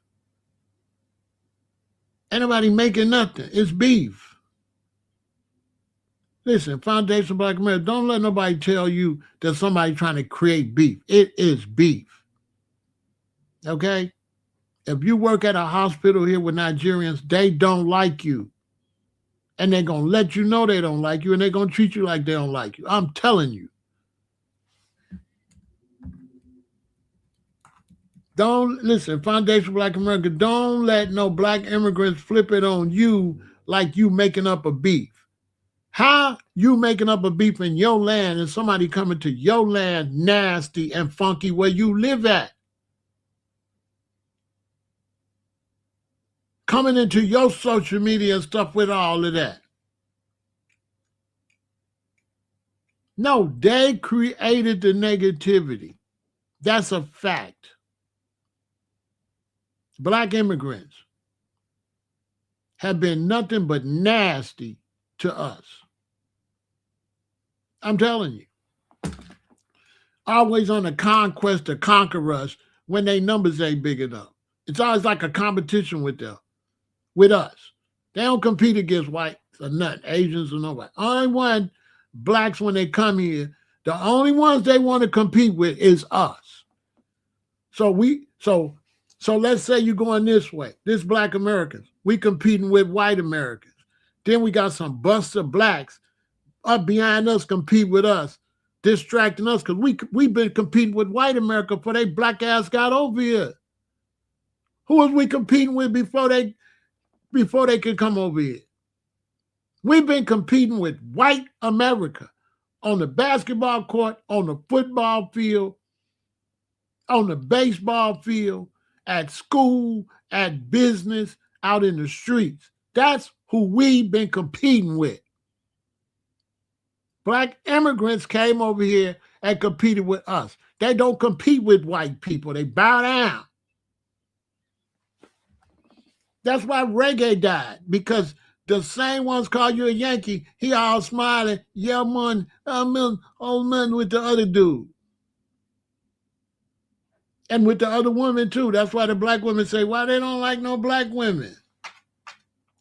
Ain't nobody making nothing. It's beef. Listen, Foundation Black America, don't let nobody tell you that somebody trying to create beef. It is beef. Okay? If you work at a hospital here with Nigerians, they don't like you. And they're going to let you know they don't like you, and they're going to treat you like they don't like you. I'm telling you. Don't listen, Foundation Black America, don't let no black immigrants flip it on you like you making up a beef. How you making up a beef in your land and somebody coming to your land nasty and funky where you live at? Coming into your social media and stuff with all of that. No, they created the negativity. That's a fact. Black immigrants have been nothing but nasty to us. I'm telling you. Always on the conquest to conquer us when their numbers ain't big enough. It's always like a competition with them, with us. They don't compete against whites or nothing, Asians or nobody. Only one, blacks, when they come here, the only ones they want to compete with is us. So let's say you're going this way, this black Americans. We competing with white Americans. Then we got some buster blacks up behind us compete with us, distracting us because we've been competing with white America before they black ass got over here. Who was we competing with before they could come over here? We've been competing with white America on the basketball court, on the football field, on the baseball field, at school, at business, out in the streets. That's who we've been competing with. Black immigrants came over here and competed with us. They don't compete with white people. They bow down. That's why reggae died, because the same ones call you a Yankee. He all smiling, yeah, man, old man with the other dude. And with the other women too. That's why the black women say, why they don't like no black women.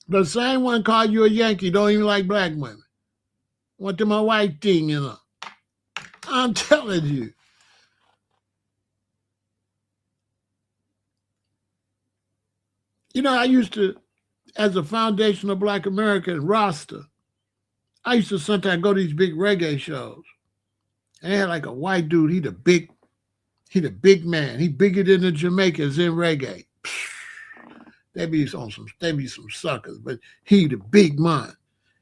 The same one call you a Yankee, don't even like black women. Want them a white thing, you know. I'm telling you. You know, I used to, as a Foundation of Black American roster, I used to sometimes go to these big reggae shows. And they had like a white dude, he the big man. He bigger than the Jamaicans in reggae. They be some suckers, but he the big man.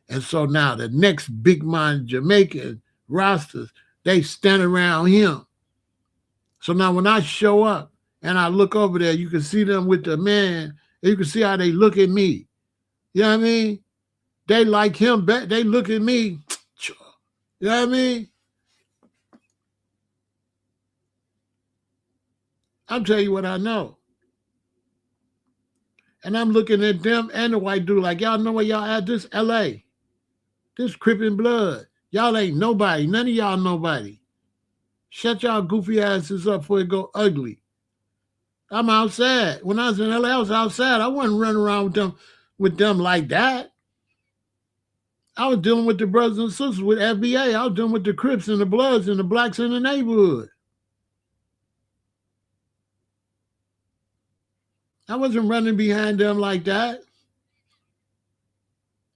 And so now the next big man Jamaican rosters, they stand around him. So now when I show up and I look over there, you can see them with the man, and you can see how they look at me. You know what I mean? They like him back. They look at me. You know what I mean? I'll tell you what I know. And I'm looking at them and the white dude like, y'all know where y'all at? This L.A. This Crippin' blood. Y'all ain't nobody. None of y'all nobody. Shut y'all goofy asses up before it go ugly. I'm outside. When I was in LA, I was outside. I wasn't running around with them like that. I was dealing with the brothers and sisters with FBA. I was dealing with the Crips and the Bloods and the blacks in the neighborhood. I wasn't running behind them like that.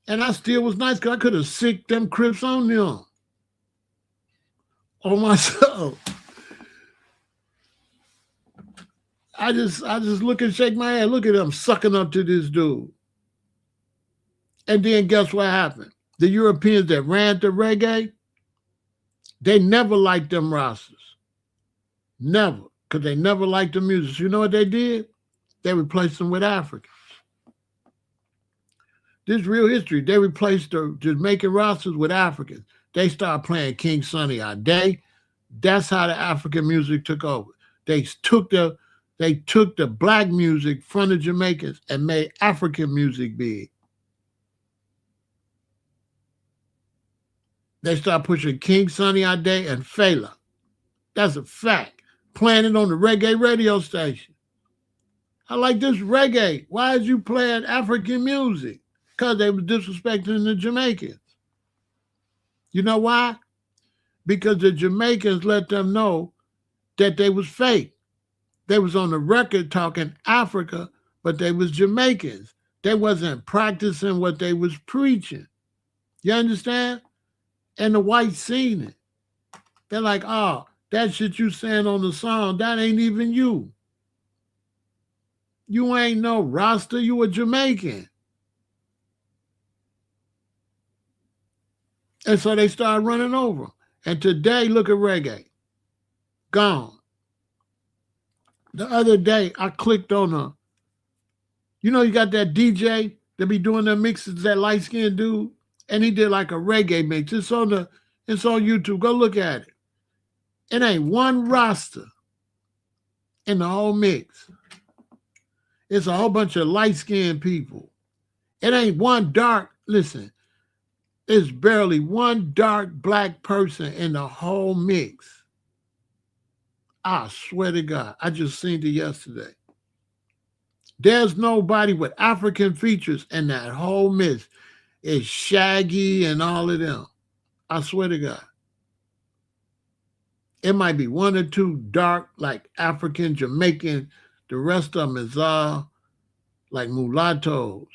And I still was nice because I could have sicked them Crips on them. On myself. I just look and shake my head. Look at them sucking up to this dude. And then guess what happened? The Europeans that ran the reggae, they never liked them rosters. Never. Because they never liked the music. You know what they did? They replaced them with Africans. This is real history. They replaced the Jamaican rosters with Africans. They started playing King Sunny Ade. That's how the African music took over. They took the black music from the Jamaicans and made African music big. They started pushing King Sunny Ade and Fela. That's a fact. Playing it on the reggae radio station. I like this reggae. Why is you playing African music? Because they were disrespecting the Jamaicans. You know why? Because the Jamaicans let them know that they was fake. They was on the record talking Africa, but they was Jamaicans. They wasn't practicing what they was preaching. You understand? And the whites seen it. They're like, oh, that shit you saying on the song, that ain't even you. You ain't no Rasta, you a Jamaican. And so they started running over. And today, look at reggae. Gone. The other day, I clicked on you got that DJ that be doing the mixes, that light-skinned dude, and he did like a reggae mix. It's on YouTube. Go look at it. It ain't one Rasta in the whole mix. It's a whole bunch of light-skinned people. It ain't one dark, listen, it's barely one dark black person in the whole mix. I swear to God, I just seen it yesterday. There's nobody with African features in that whole mix. It's Shaggy and all of them. I swear to God. It might be one or two dark, like African, Jamaican. The rest of them is like mulattoes.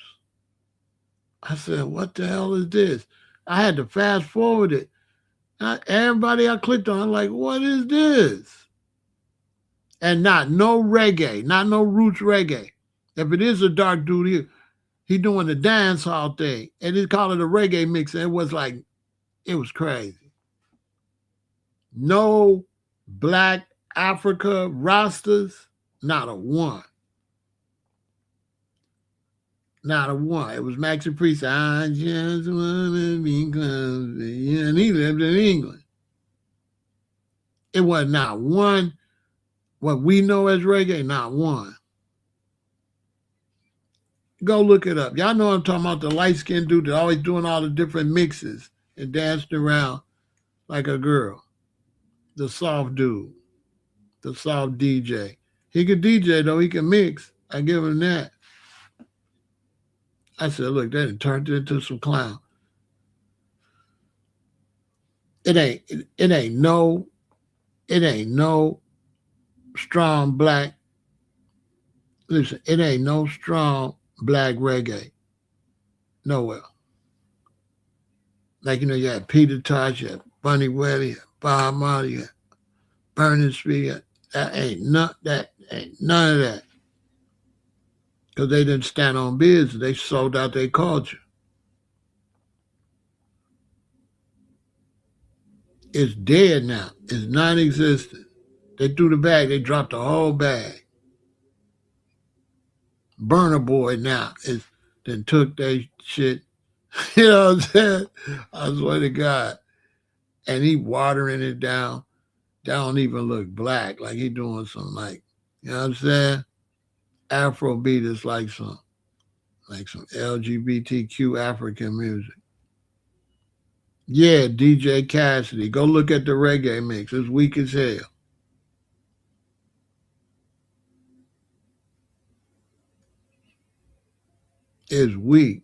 I said, what the hell is this? I had to fast forward it. Everybody I clicked on, I'm like, what is this? And not no reggae, not no roots reggae. If it is a dark dude, he doing the dance hall thing. And he called it a reggae mix. And it was crazy. No black Africa Rastas, not a one. Not a one. It was Maxi Priest. I just want to be clumsy. And he lived in England. It was not one, what we know as reggae, not one. Go look it up. Y'all know I'm talking about, the light-skinned dude that always doing all the different mixes and dancing around like a girl. The soft dude. The soft DJ. He could DJ, though. He can mix. I give him that. I said, look, they turned it into some clown. It ain't no strong black. Listen, it ain't no strong black reggae. Nowhere. Like, you had Peter Tosh, you had Bunny Webber, you had Bob Marley, you had Burning Spear. That ain't none of that. Because they didn't stand on business. They sold out their culture. It's dead now. It's non-existent. They threw the bag. They dropped the whole bag. Burner Boy now then took their shit. You know what I'm saying? I swear to God. And he watering it down. That don't even look black. Like he doing some, like, you know what I'm saying? Afrobeat is like some LGBTQ African music. Yeah, DJ Cassidy. Go look at the reggae mix. It's weak as hell. It's weak.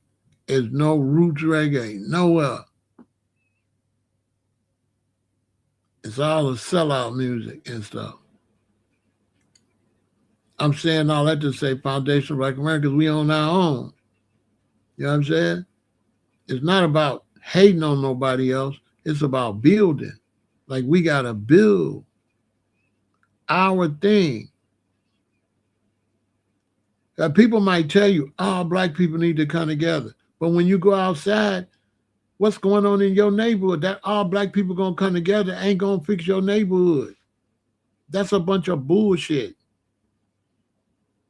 There's no roots reggae. Nowhere. It's all a sellout music and stuff. I'm saying all that to say Foundation of Black Americans, we own our own. You know what I'm saying? It's not about hating on nobody else. It's about building. Like, we got to build our thing. People might tell you, oh, black people need to come together. But when you go outside, what's going on in your neighborhood? That all black people going to come together ain't going to fix your neighborhood. That's a bunch of bullshit.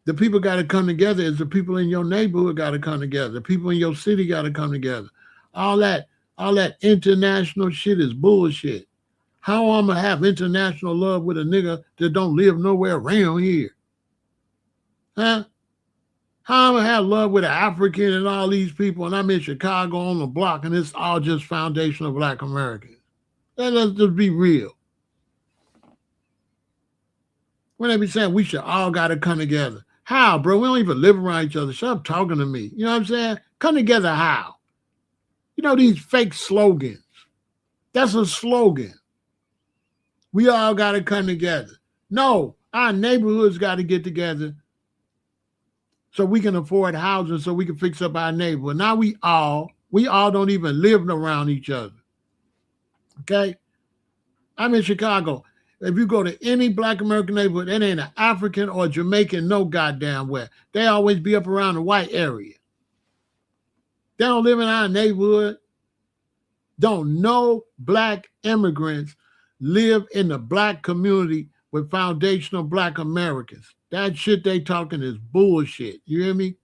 The people got to come together is the people in your neighborhood got to come together. The people in your city got to come together. All that international shit is bullshit. How I'm going to have international love with a nigga that don't live nowhere around here? Huh? How I'm going to have love with an African and all these people, and I'm in Chicago on the block, and it's all just Foundation of Black Americans? Let's just be real. When they be saying we should all got to come together. How, bro? We don't even live around each other. Stop talking to me. You know what I'm saying? Come together how? You know, these fake slogans. That's a slogan. We all got to come together. No, our neighborhoods got to get together so we can afford housing, so we can fix up our neighborhood. Now we all don't even live around each other. Okay? I'm in Chicago. If you go to any Black American neighborhood, it ain't an African or Jamaican, no goddamn where. They always be up around the white area. They don't live in our neighborhood. Don't no Black immigrants live in the Black community with foundational Black Americans. That shit they talking is bullshit. You hear me?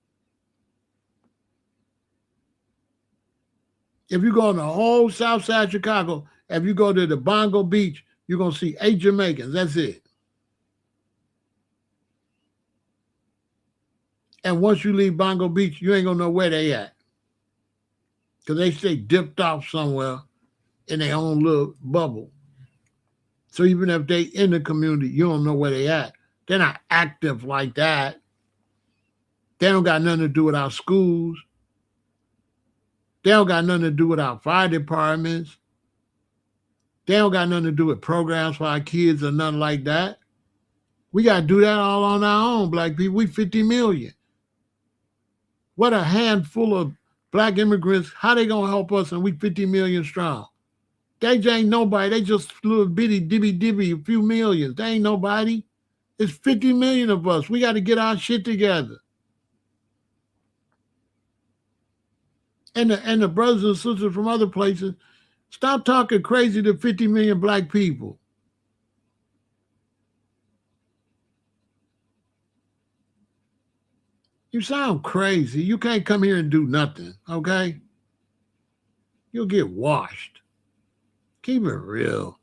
If you go on the whole south side of Chicago, if you go to the Bongo Beach, you're going to see 8 Jamaicans. That's it. And once you leave Bongo Beach, you ain't going to know where they at. Because they stay dipped off somewhere in their own little bubble. So even if they in the community, you don't know where they at. They're not active like that. They don't got nothing to do with our schools. They don't got nothing to do with our fire departments. They don't got nothing to do with programs for our kids or nothing like that. We got to do that all on our own, Black people. We 50 million. What a handful of Black immigrants. How they going to help us and we 50 million strong? They ain't nobody. They just little bitty, dibby, a few millions. They ain't nobody. It's 50 million of us. We got to get our shit together. And the brothers and sisters from other places, stop talking crazy to 50 million Black people. You sound crazy. You can't come here and do nothing, okay? You'll get washed. Keep it real.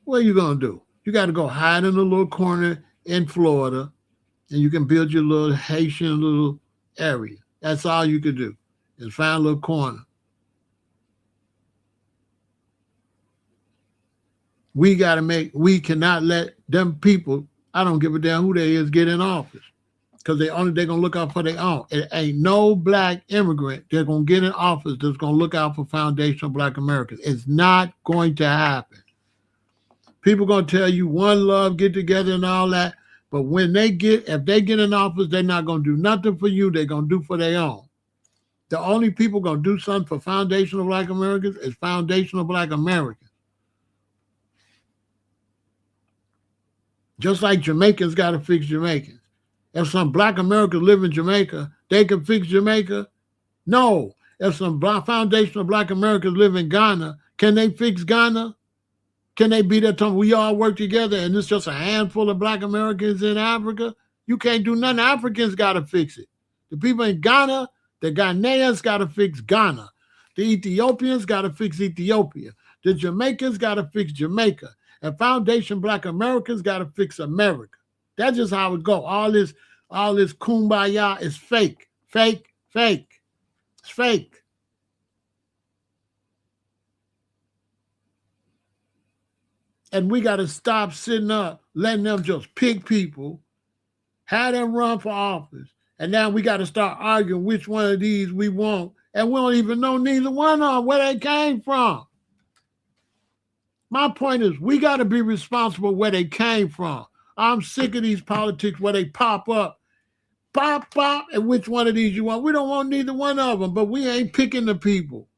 What are you going to do? You got to go hide in a little corner in Florida, and you can build your little Haitian little area. That's all you can do, is find a little corner. We cannot let them people, I don't give a damn who they is, get in office. Because they're going to look out for their own. It ain't no Black immigrant that's going to get in office that's going to look out for foundational Black Americans. It's not going to happen. People going to tell you one love, get together and all that. But if they get in office, they're not going to do nothing for you. They're going to do for their own. The only people going to do something for foundational Black Americans is foundational Black Americans. Just like Jamaicans got to fix Jamaicans. If some Black Americans live in Jamaica, they can fix Jamaica? No. If some foundational Black Americans live in Ghana, can they fix Ghana? Can they be there? We all work together and it's just a handful of Black Americans in Africa? You can't do nothing. Africans got to fix it. The people in Ghana, the Ghanaians got to fix Ghana. The Ethiopians got to fix Ethiopia. The Jamaicans got to fix Jamaica. And foundation Black Americans got to fix America. That's just how it go. All this kumbaya is fake. Fake. It's fake. And we got to stop sitting up, letting them just pick people, have them run for office. And now we got to start arguing which one of these we want. And we don't even know neither one of them, where they came from. My point is, we got to be responsible where they came from. I'm sick of these politics where they pop up, and which one of these you want. We don't want neither one of them, but we ain't picking the people.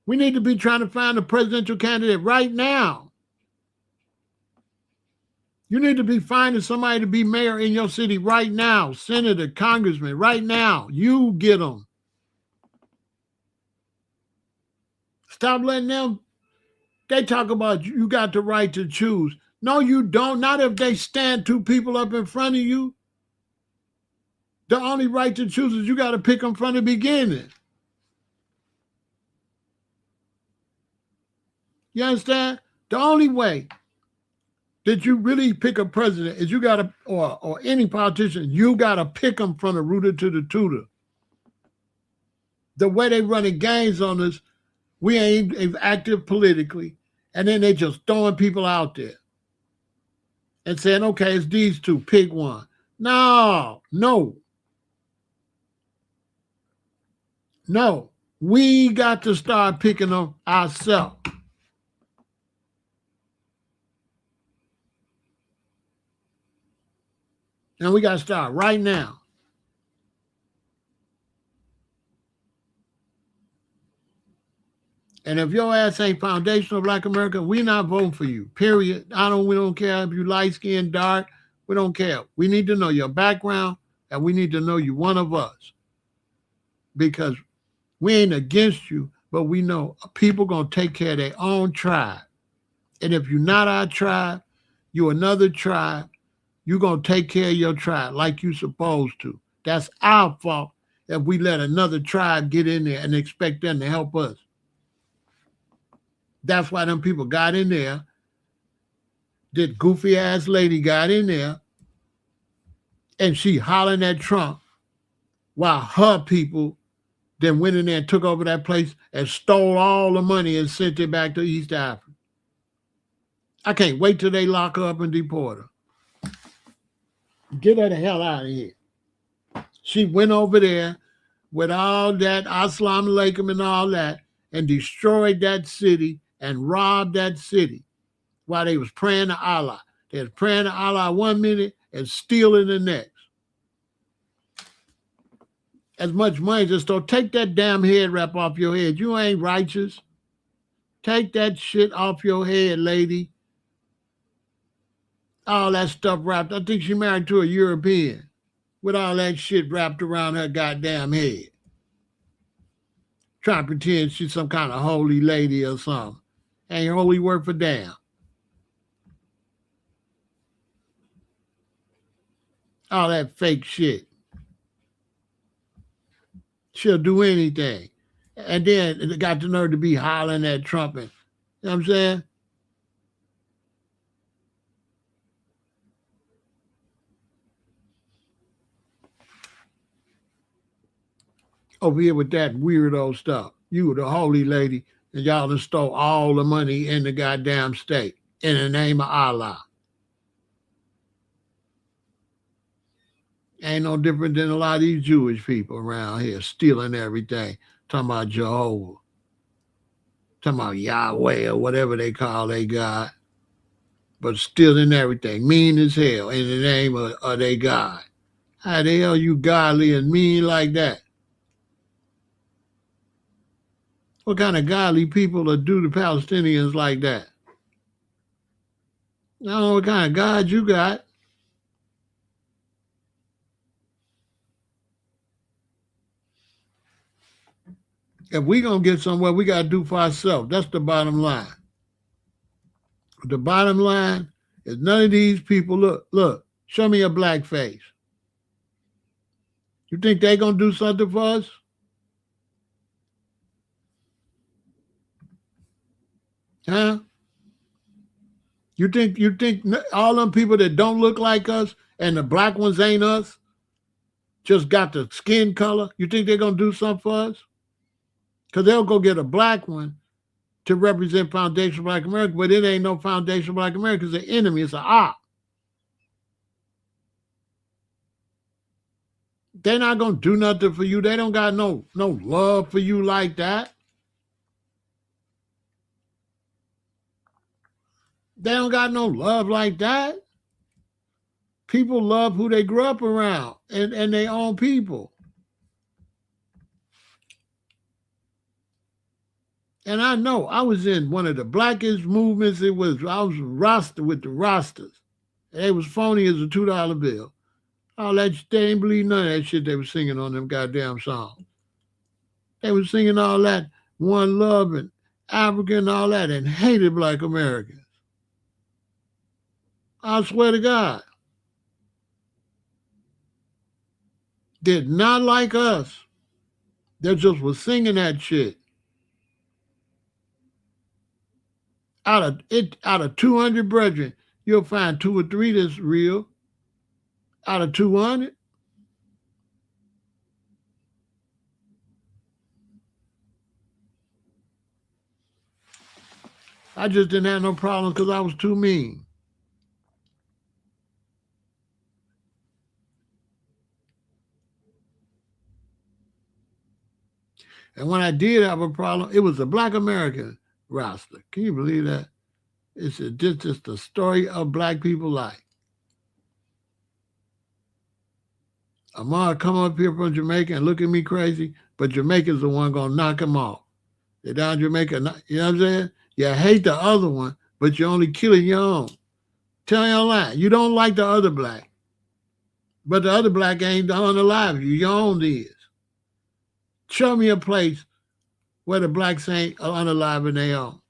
We need to be trying to find a presidential candidate right now. You need to be finding somebody to be mayor in your city right now, senator, congressman, right now. You get them. Stop letting them. They talk about you got the right to choose. No, you don't. Not if they stand 2 people up in front of you. The only right to choose is you got to pick them from the beginning. You understand? The only way that you really pick a president is you got to, or any politician, you got to pick them from the rooter to the tutor. The way they running games on us, we ain't active politically, and then they just throwing people out there and saying, okay, it's these 2, pick one. No. We got to start picking them ourselves. And we got to start right now. And if your ass ain't foundational Black America, we not voting for you. Period. We don't care if you light skinned, dark. We don't care. We need to know your background and we need to know you one of us. Because we ain't against you, but we know people gonna take care of their own tribe. And if you're not our tribe, you're another tribe, you're gonna take care of your tribe like you supposed to. That's our fault if we let another tribe get in there and expect them to help us. That's why them people got in there. This goofy ass lady got in there and she hollering at Trump while her people then went in there and took over that place and stole all the money and sent it back to East Africa. I can't wait till they lock her up and deport her. Get her the hell out of here. She went over there with all that Assalamu alaikum and all that and destroyed that city and robbed that city while they was praying to Allah. They was praying to Allah 1 minute and stealing the next. As much money, just don't take that damn head wrap off your head. You ain't righteous. Take that shit off your head, lady. All that stuff wrapped. I think she married to a European with all that shit wrapped around her goddamn head. Trying to pretend she's some kind of holy lady or something. Ain't holy worth for damn. All that fake shit. She'll do anything. And then it got the nerve to be hollering at Trump. And, you know what I'm saying? Over here with that weirdo stuff. You were the holy lady, and y'all done stole all the money in the goddamn state in the name of Allah. Ain't no different than a lot of these Jewish people around here stealing everything. Talking about Jehovah. Talking about Yahweh or whatever they call their God. But stealing everything. Mean as hell in the name of their God. How the hell you godly and mean like that? What kind of godly people will do the Palestinians like that? I don't know what kind of God you got. If we going to get somewhere, we got to do for ourselves. That's the bottom line. The bottom line is none of these people, look, show me a black face. You think they going to do something for us? Huh? You think all them people that don't look like us and the black ones ain't us, just got the skin color, you think they're going to do something for us? Because they'll go get a black one to represent Foundation Black America, but it ain't no Foundation Black America. It's an enemy. It's an op. They're not going to do nothing for you. They don't got no love for you like that. They don't got no love like that. People love who they grew up around and their own people. And I know I was in one of the blackest movements. I was Rasta with the Rastas. They was phony as a $2 bill. All that, they didn't believe none of that shit they were singing on them goddamn songs. They were singing all that one love and Africa and all that and hated black Americans. I swear to God. Did not like us. They just was singing that shit. Out of 200 brethren, you'll find 2 or 3 that's real. Out of 200. I just didn't have no problem because I was too mean. And when I did have a problem, it was a black American roster. Can you believe that? It's just the story of black people's life. Amar come up here from Jamaica and look at me crazy, but Jamaica's the one gonna knock him off. They're down Jamaica, you know what I'm saying? You hate the other one, but you're only killing your own. Tell your lie. You don't like the other black, but the other black ain't unalive you. Your own is. Show me a place where the blacks ain't unalive in their own.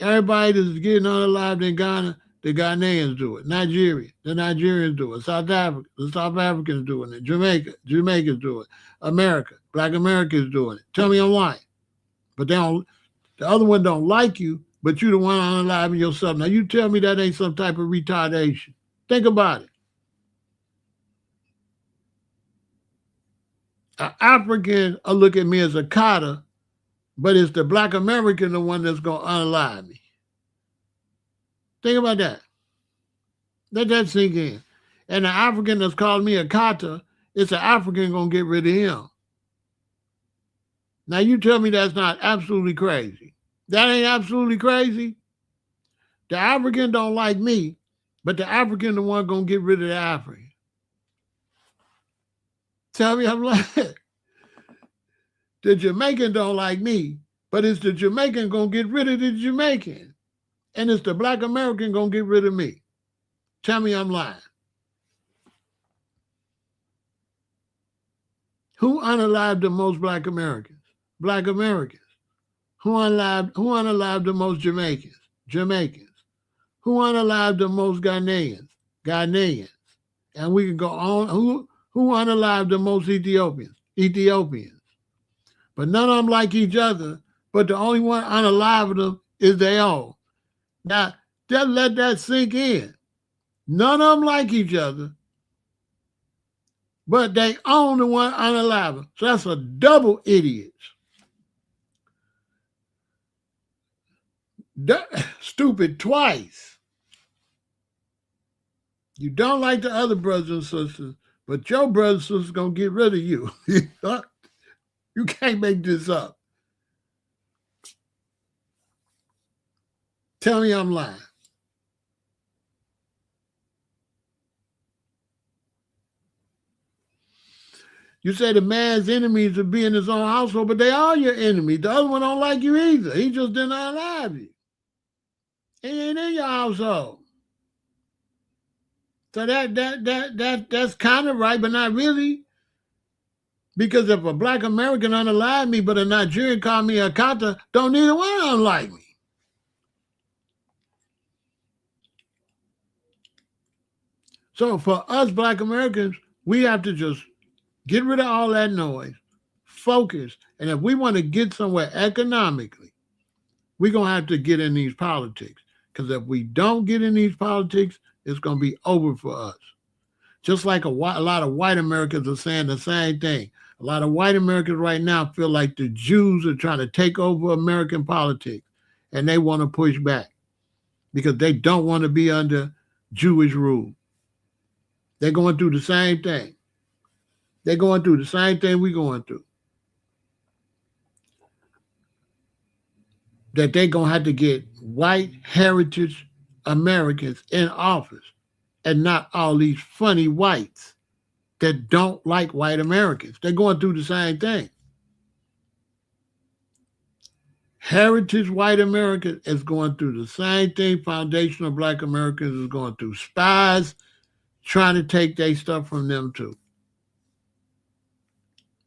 Everybody that's getting unalived in Ghana, the Ghanaians do it. Nigeria, the Nigerians do it. South Africa, the South Africans doing it. Jamaicans do it. America, black Americans doing it. Tell me I'm lying. But they don't. The other one don't like you, but you the one unaliving yourself. Now you tell me that ain't some type of retardation. Think about it. An African will look at me as a cotter, but it's the black American the one that's gonna unalive me. Think about that. Let that sink in. And the African that's called me a kata, it's an African gonna get rid of him. Now you tell me that's not absolutely crazy. That ain't absolutely crazy. The African don't like me, but the African the one gonna get rid of the African. Tell me I'm like the Jamaican don't like me, but it's the Jamaican gonna get rid of the Jamaican. And it's the black American gonna get rid of me. Tell me I'm lying. Who unalived the most black Americans? Black Americans. Who unalived the most Jamaicans? Jamaicans. Who unalived the most Ghanaians? Ghanaians. And we can go on. Who unalived the most Ethiopians? Ethiopians. But none of them like each other, but the only one unaliving them is their own. Now, just let that sink in. None of them like each other, but they own the one unaliving. So that's a double idiot. Stupid twice. You don't like the other brothers and sisters, but your brothers and sisters gonna get rid of you. You can't make this up. Tell me I'm lying. You say the man's enemies will be in his own household, but they are your enemy. The other one don't like you either. He just didn't unalive you. He ain't in your household. So that's kind of right, but not really. Because if a black American unalive me, but a Nigerian call me a kata, don't neither one of them like me. So for us black Americans, we have to just get rid of all that noise, focus, and if we want to get somewhere economically, we're going to have to get in these politics. Because if we don't get in these politics, it's going to be over for us. Just like a lot of white Americans are saying the same thing. A lot of white Americans right now feel like the Jews are trying to take over American politics, and they want to push back because they don't want to be under Jewish rule. They're going through the same thing. They're going through the same thing we're going through. That they're going to have to get white heritage Americans in office and not all these funny whites that don't like white Americans. They're going through the same thing. Heritage white America is going through the same thing foundational black Americans is going through. Spies trying to take their stuff from them too.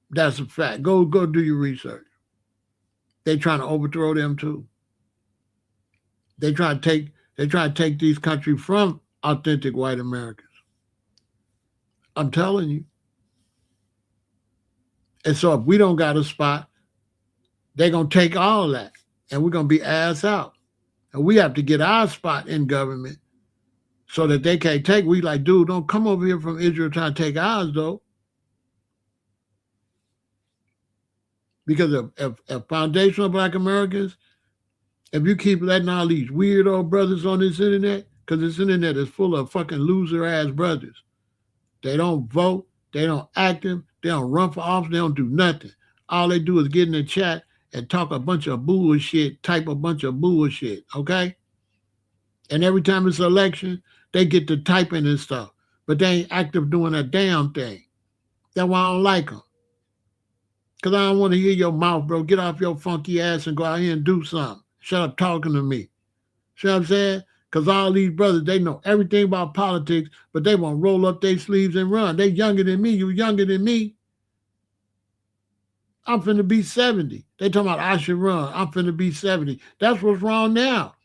That's a fact. Go do your research. They trying to overthrow them too. They try to take these countries from authentic white Americans. I'm telling you. And so if we don't got a spot, they're going to take all of that and we're going to be ass out. And we have to get our spot in government so that they can't take. We like, dude, don't come over here from Israel trying to take ours though. Because if foundational black Americans, if you keep letting all these weirdo brothers on this internet, because this internet is full of fucking loser-ass brothers. They don't vote. They don't act them. They don't run for office. They don't do nothing. All they do is get in the chat and talk a bunch of bullshit, type a bunch of bullshit, okay? And every time it's election, they get to typing and stuff. but they ain't active doing a damn thing. That's why I don't like them. Because I don't want to hear your mouth, bro. Get off your funky ass and go out here and do something. Shut up talking to me. See what I'm saying? Because all these brothers, they know everything about politics, but they want to roll up their sleeves and run. They younger than me. You younger than me. I'm finna be 70. They talking about I should run. I'm finna be 70. That's what's wrong now.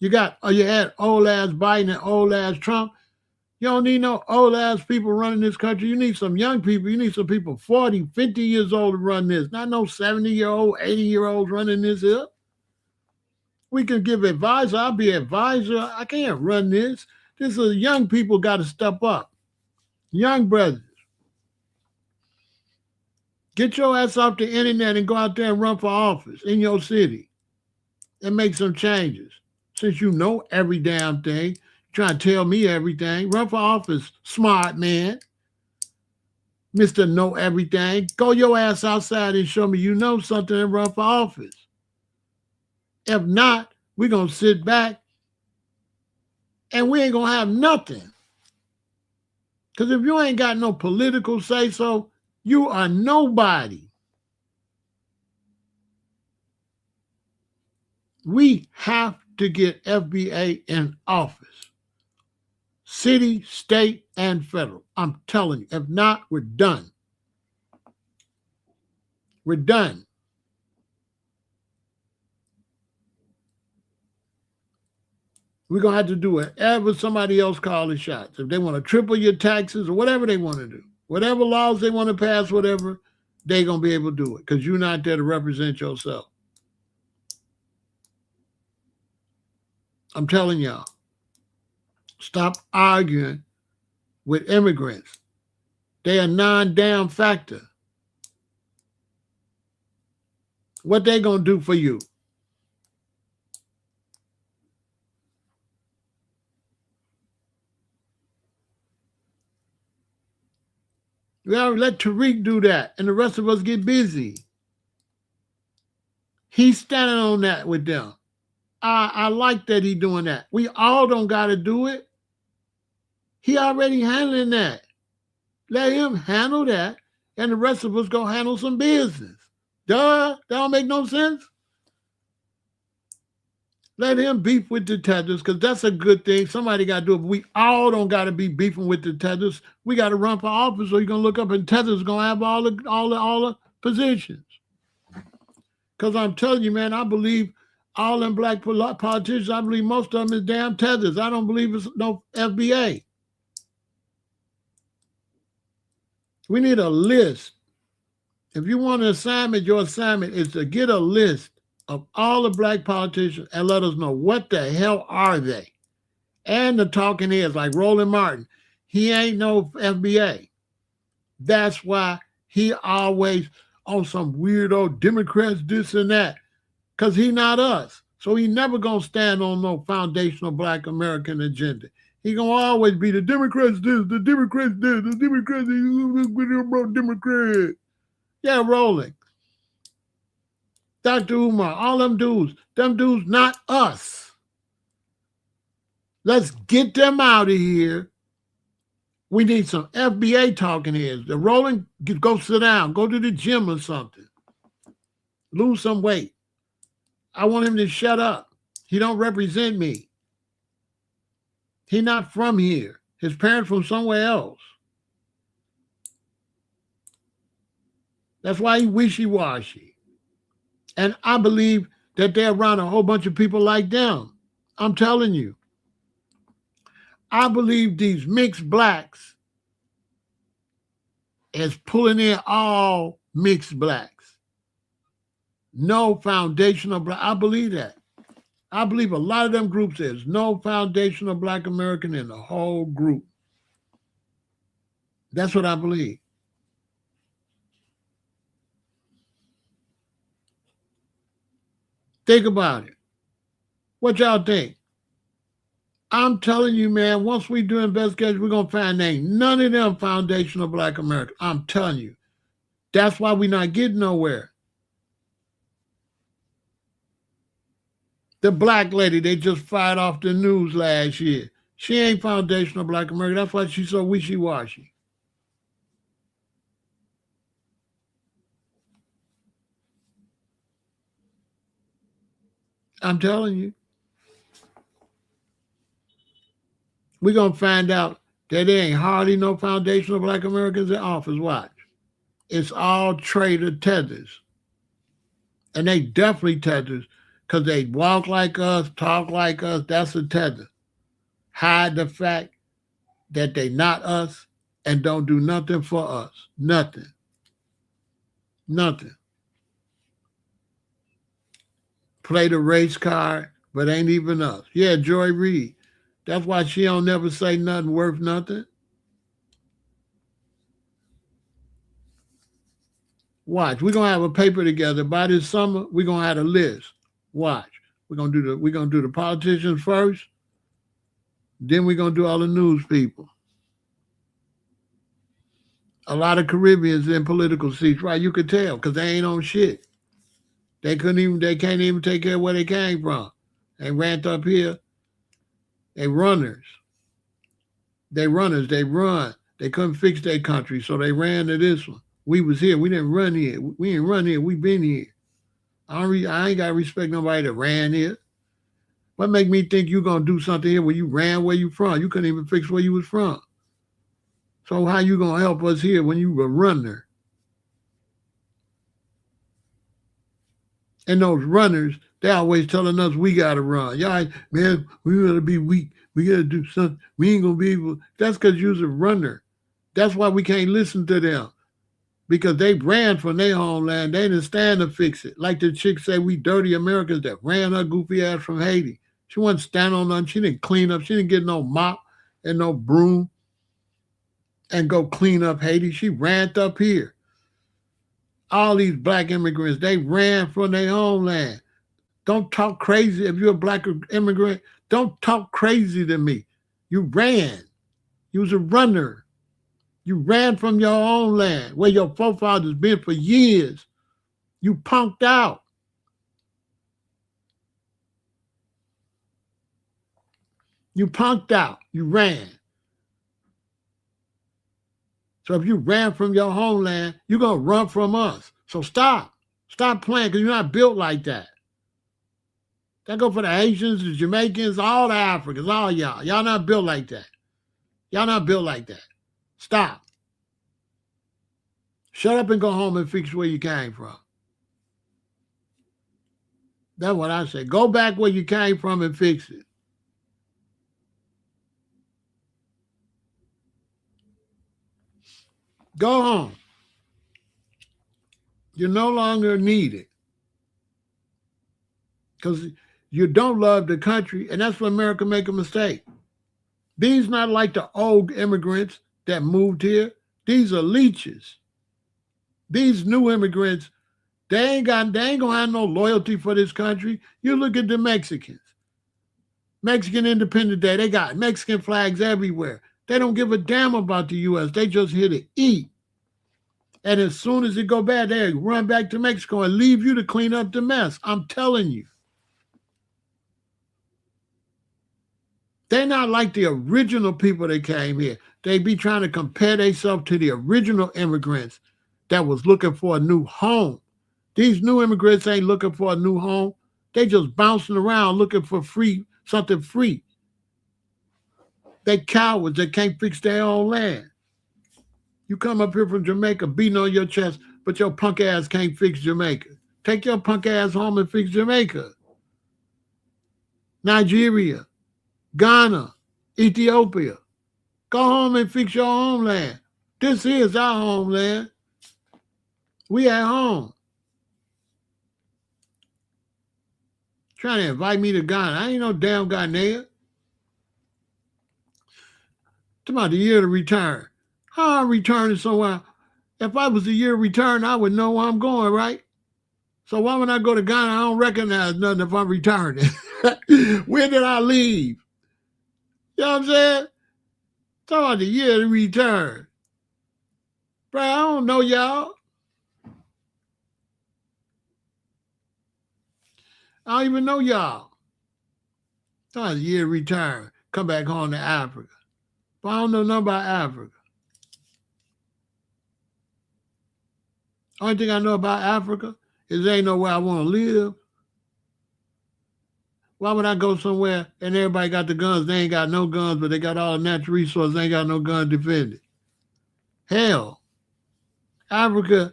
You had old ass Biden and old ass Trump. You don't need no old ass people running this country. You need some young people. You need some people 40, 50 years old to run this. Not no 70-year-old, 80-year-olds running this here. We can give advice. I'll be advisor. I can't run this. This is young people got to step up. Young brothers. Get your ass off the internet and go out there and run for office in your city and make some changes. Since you know every damn thing, trying to tell me everything. Run for office, smart man. Mr. Know Everything. Go your ass outside and show me you know something and run for office. If not, we're going to sit back and we ain't going to have nothing. Because if you ain't got no political say-so, you are nobody. We have to get FBA in office. City, state, and federal. I'm telling you. If not, we're done. We're done. We're going to have to do whatever somebody else calls the shots. If they want to triple your taxes or whatever they want to do, whatever laws they want to pass, whatever, they're going to be able to do it because you're not there to represent yourself. I'm telling y'all, stop arguing with immigrants. They are non-damn factor. What they going to do for you? We ought to let Tariq do that and the rest of us get busy. He's standing on that with them. I like that he doing that. We all don't got to do it. He already handling that. Let him handle that, and the rest of us go handle some business. Duh, that don't make no sense. Let him beef with the tethers, because that's a good thing. Somebody got to do it. But we all don't got to be beefing with the tethers. We got to run for office, so you're going to look up and tethers going to have all the positions. Because I'm telling you, man, I believe all them black politicians, I believe most of them is damn tethers. I don't believe it's no FBA. We need a list. If you want an assignment, your assignment is to get a list of all the black politicians and let us know what the hell are they. And the talking heads like Roland Martin. He ain't no FBA. That's why he always on some weirdo Democrats, this and that. Because he not us. So he never going to stand on no foundational black American agenda. He going to always be the Democrats this, the Democrats this, the Democrats this, Democrat. Yeah, rolling. Dr. Umar, all them dudes not us. Let's get them out of here. We need some FBA talking heads. The rolling, go sit down, go to the gym or something. Lose some weight. I want him to shut up. He don't represent me. He not from here. His parents from somewhere else. That's why he wishy-washy. And I believe that they're around a whole bunch of people like them. I'm telling you. I believe these mixed blacks is pulling in all mixed blacks. No foundational black. I believe that. I believe a lot of them groups, there's no foundational black American in the whole group. That's what I believe. Think about it. What y'all think? I'm telling you, man, once we do investigations, we're going to find ain't none of them foundational black Americans. I'm telling you. That's why we're not getting nowhere. The black lady they just fired off the news last year. She ain't foundational Black America. That's why she's so wishy-washy. I'm telling you. We're going to find out that there ain't hardly no foundational Black Americans in office. Watch. It's all traitor tethers. And they definitely tethers because they walk like us, talk like us. That's a tether. Hide the fact that they not us and don't do nothing for us. Nothing. Nothing. Play the race card, but ain't even us. Yeah, Joy Reid. That's why she don't never say nothing worth nothing. Watch. We're gonna have a paper together. By this summer, we're gonna have a list. Watch. We're gonna do the politicians first, then we're gonna do all the news people. A lot of Caribbeans in political seats, right? You could tell, because they ain't on shit. They can't even take care of where they came from. They ran up here. They runners. They run. They couldn't fix their country, so they ran to this one. We was here. We didn't run here. We didn't run here. We been here. I ain't got to respect nobody that ran here. What make me think you gonna do something here when you ran where you from? You couldn't even fix where you was from. So how you gonna help us here when you a runner? And those runners, they always telling us we gotta run. Y'all, man, we gotta be weak. We gotta do something. We ain't gonna be able. That's because you're a runner. That's why we can't listen to them. Because they ran from their homeland. They didn't stand to fix it. Like the chick say, we dirty Americans that ran her goofy ass from Haiti. She wasn't standing on nothing. She didn't clean up. She didn't get no mop and no broom and go clean up Haiti. She ran up here. All these black immigrants, they ran from their homeland. Don't talk crazy. If you're a black immigrant, don't talk crazy to me. You ran. You was a runner. You ran from your own land where your forefathers been for years. You punked out. You punked out. You ran. So if you ran from your homeland, you're going to run from us. So stop. Stop playing because you're not built like that. That go for the Haitians, the Jamaicans, all the Africans, all y'all. Y'all not built like that. Y'all not built like that. Stop. Shut up and go home and fix where you came from. That's what I say. Go back where you came from and fix it. Go home. You're no longer needed because you don't love the country, and that's where America make a mistake. These not like the old immigrants that moved here. These are leeches. These new immigrants, they ain't gonna have no loyalty for this country. You look at the Mexicans. Mexican Independence Day, they got Mexican flags everywhere. They don't give a damn about the U.S. They just here to eat. And as soon as it go bad, they run back to Mexico and leave you to clean up the mess. I'm telling you. They're not like the original people that came here. They be trying to compare themselves to the original immigrants that was looking for a new home. These new immigrants ain't looking for a new home. They just bouncing around looking for something free. They cowards that can't fix their own land. You come up here from Jamaica beating on your chest, but your punk ass can't fix Jamaica. Take your punk ass home and fix Jamaica. Nigeria, Ghana, Ethiopia. Go home and fix your homeland. This is our homeland. We at home. Trying to invite me to Ghana. I ain't no damn Ghanaian. It's about the year to return. How I'm returning somewhere? If I was the year to return, I would know where I'm going, right? So why when I go to Ghana, I don't recognize nothing if I'm returning? When did I leave? You know what I'm saying? Talk about the year to return. Bro, I don't know y'all. I don't even know y'all. Talk about the year to return. come back home to Africa. But I don't know nothing about Africa. Only thing I know about Africa is there ain't nowhere I want to live. Why would I go somewhere and everybody got the guns? They ain't got no guns, but they got all the natural resources. They ain't got no gun to defend it. Hell, Africa,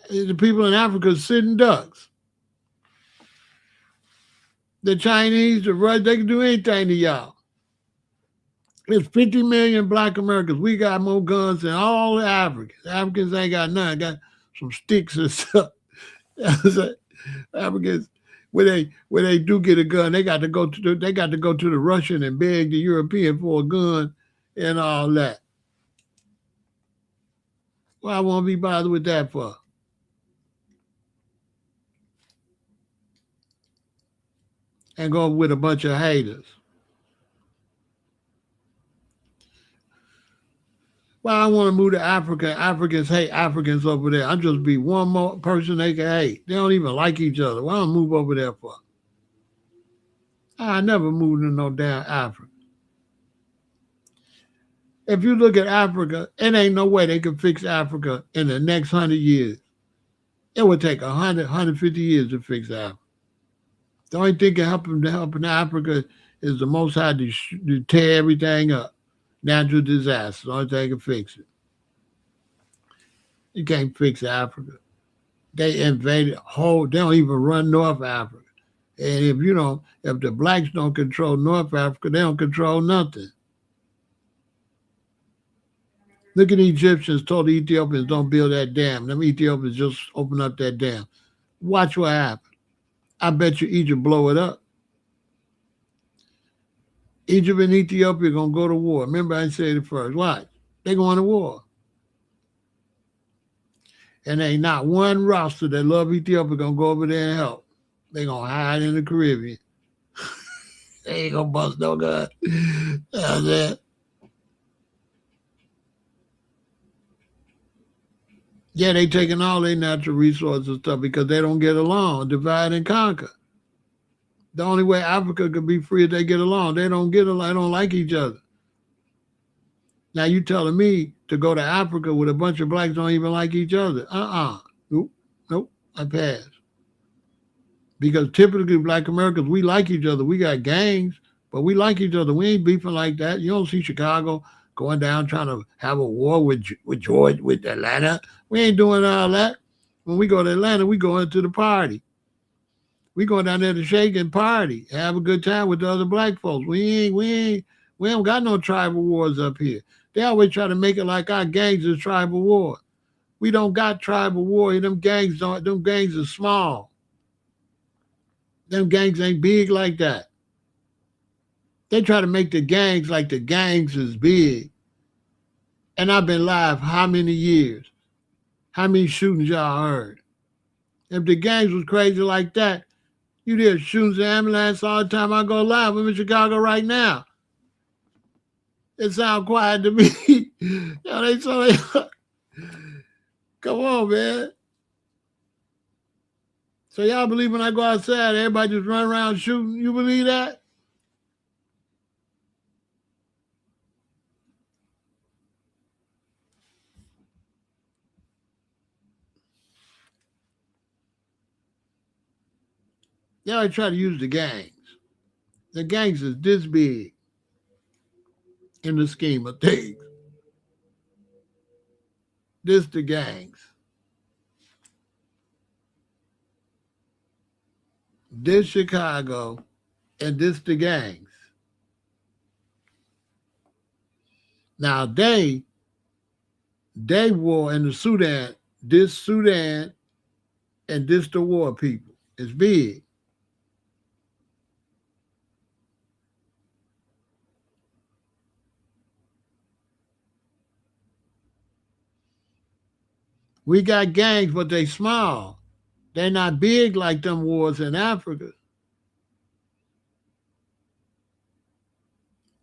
the people in Africa are sitting ducks. The Chinese, the Russians, they can do anything to y'all. There's 50 million black Americans. We got more guns than all the Africans. Africans ain't got none. Got some sticks and stuff. Africans, when they do get a gun, they got to go to the Russian and beg the European for a gun and all that. Well, I won't be bothered with that for. And go with a bunch of haters. Well, I want to move to Africa. Africans hate Africans over there. I'm just be one more person they can hate. They don't even like each other. Why don't I move over there for? I never moved to no damn Africa. If you look at Africa, it ain't no way they can fix Africa in the next 100 years. It would take 150 years to fix Africa. The only thing can help in Africa is the Most High to tear everything up. Natural disasters, the only thing can fix it. You can't fix Africa. They invaded they don't even run North Africa. And if the blacks don't control North Africa, they don't control nothing. Look at the Egyptians told the Ethiopians don't build that dam. Them Ethiopians just open up that dam. Watch what happens. I bet you Egypt blow it up. Egypt and Ethiopia going to go to war. Remember I said it first. Watch. They going to war. And ain't not one roster that love Ethiopia going to go over there and help. They going to hide in the Caribbean. They ain't going to bust no gun. That's it. Yeah, they taking all their natural resources and stuff because they don't get along, divide and conquer. The only way Africa could be free is they get along. They don't get along. They don't like each other. Now you telling me to go to Africa with a bunch of blacks don't even like each other? Nope. I pass. Because typically black Americans, we like each other. We got gangs, but we like each other. We ain't beefing like that. You don't see Chicago going down trying to have a war with Georgia, with Atlanta. We ain't doing all that. When we go to Atlanta, we go into the party. We go down there to shake and party, have a good time with the other black folks. We don't got no tribal wars up here. They always try to make it like our gangs is tribal war. We don't got tribal war. Them gangs are small. Them gangs ain't big like that. They try to make the gangs like the gangs is big. And I've been live how many years? How many shootings y'all heard? If the gangs was crazy like that, you hear shootings in ambulance all the time. I go live. I'm in Chicago right now. It sound quiet to me. Come on, man. So y'all believe when I go outside, everybody just run around shooting? You believe that? They always try to use the gangs. The gangs is this big in the scheme of things. This the gangs. This Chicago and this the gangs. Now they war in the Sudan, and this the war people. It's big. We got gangs, but they small. They're not big like them wars in Africa.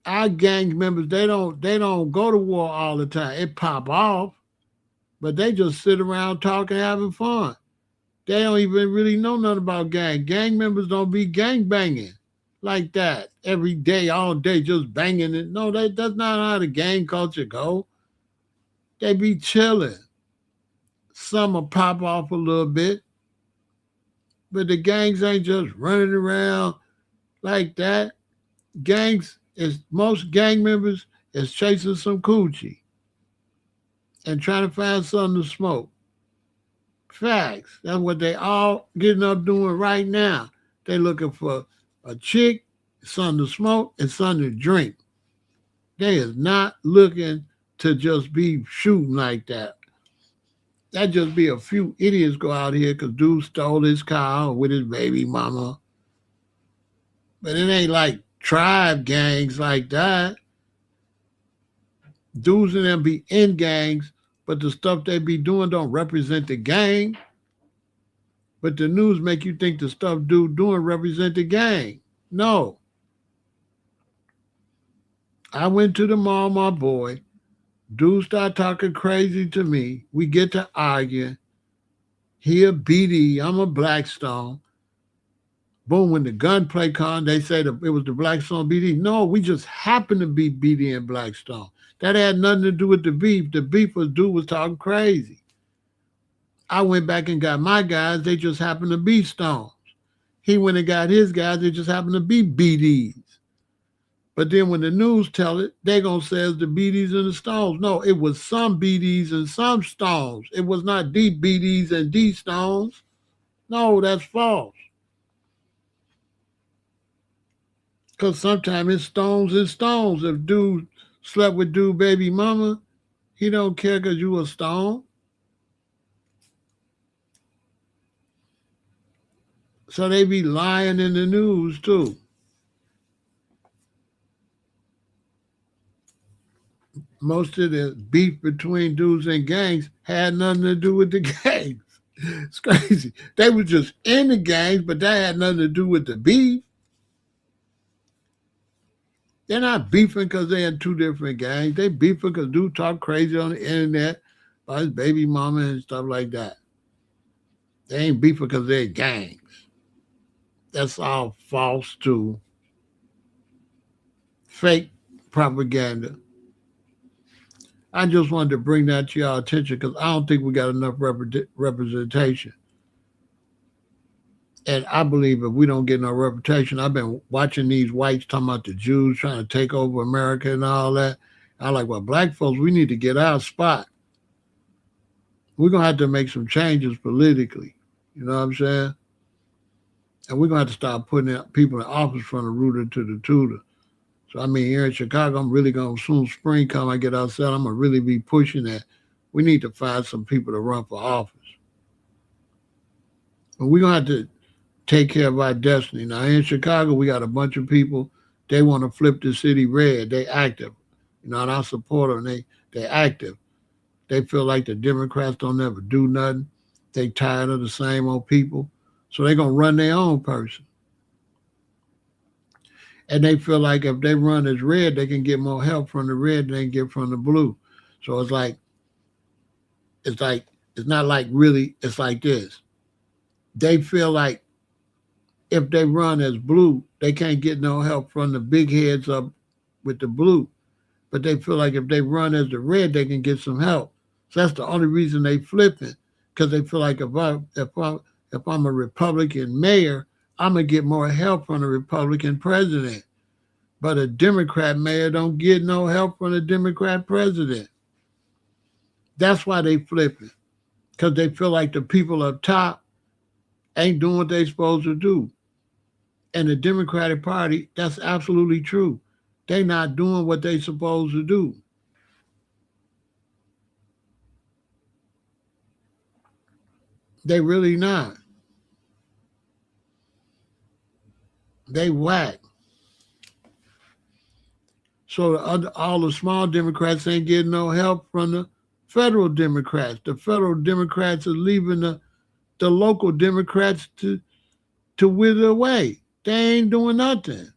Our gang members, they don't go to war all the time. It pop off, but they just sit around talking, having fun. They don't even really know nothing about gang. Gang members don't be gang banging like that every day, all day, just banging it. No, that's not how the gang culture go. They be chilling. Some will pop off a little bit, but the gangs ain't just running around like that. Gangs is most gang members is chasing some coochie and trying to find something to smoke. Facts. That's what they all getting up doing right now. They looking for a chick, something to smoke, and something to drink. They is not looking to just be shooting like that. That just be a few idiots go out here because dude stole his car with his baby mama. But it ain't like tribe gangs like that. Dudes and them be in gangs, but the stuff they be doing don't represent the gang. But the news make you think the stuff dude doing represent the gang. No. I went to the mall, my boy. Dude start talking crazy to me. We get to arguing. He a BD, I'm a Blackstone. Boom, when the gunplay come, they say it was the Blackstone BD. No, we just happened to be BD and Blackstone. That had nothing to do with the beef. The beef was dude was talking crazy. I went back and got my guys. They just happened to be Stones. He went and got his guys. They just happened to be BDs. But then when the news tell it, they gonna say it's the BDs and the Stones. No, it was some BDs and some Stones. It was not D BDs and D Stones. No, that's false. Because sometimes it's Stones and Stones. If dude slept with dude baby mama, he don't care because you a Stone. So they be lying in the news too. Most of the beef between dudes and gangs had nothing to do with the gangs. It's crazy. They were just in the gangs, but that had nothing to do with the beef. They're not beefing because they're in two different gangs. They beefing because dude talk crazy on the internet about his baby mama and stuff like that. They ain't beefing because they're gangs. That's all false too. Fake propaganda. I just wanted to bring that to y'all attention because I don't think we got enough representation. And I believe if we don't get no reputation, I've been watching these whites talking about the Jews trying to take over America and all that. I like, well, black folks, we need to get our spot. We're gonna have to make some changes politically. You know what I'm saying? And we're gonna have to start putting people in office from the rooter to the tutor. So I mean, here in Chicago, I'm really gonna soon spring come, I get outside, I'm gonna really be pushing that. We need to find some people to run for office. But we're gonna have to take care of our destiny. Now in Chicago, we got a bunch of people. They want to flip the city red. They active. You know, and I support them. They active. They feel like the Democrats don't ever do nothing. They tired of the same old people, so they gonna run their own person. And they feel like if they run as red, they can get more help from the red than they can get from the blue. So it's like it's not like really. It's like this. They feel like if they run as blue, they can't get no help from the big heads up with the blue. But they feel like if they run as the red, they can get some help. So that's the only reason they flipping, because they feel like if I'm a Republican mayor, I'm gonna get more help from the Republican president. But a Democrat mayor don't get no help from the Democrat president. That's why they flipping, because they feel like the people up top ain't doing what they supposed to do. And the Democratic Party, that's absolutely true. They not doing what they supposed to do. They really not. They whack. So all the small Democrats ain't getting no help from the federal Democrats. The federal Democrats are leaving the local Democrats to wither away. They ain't doing nothing.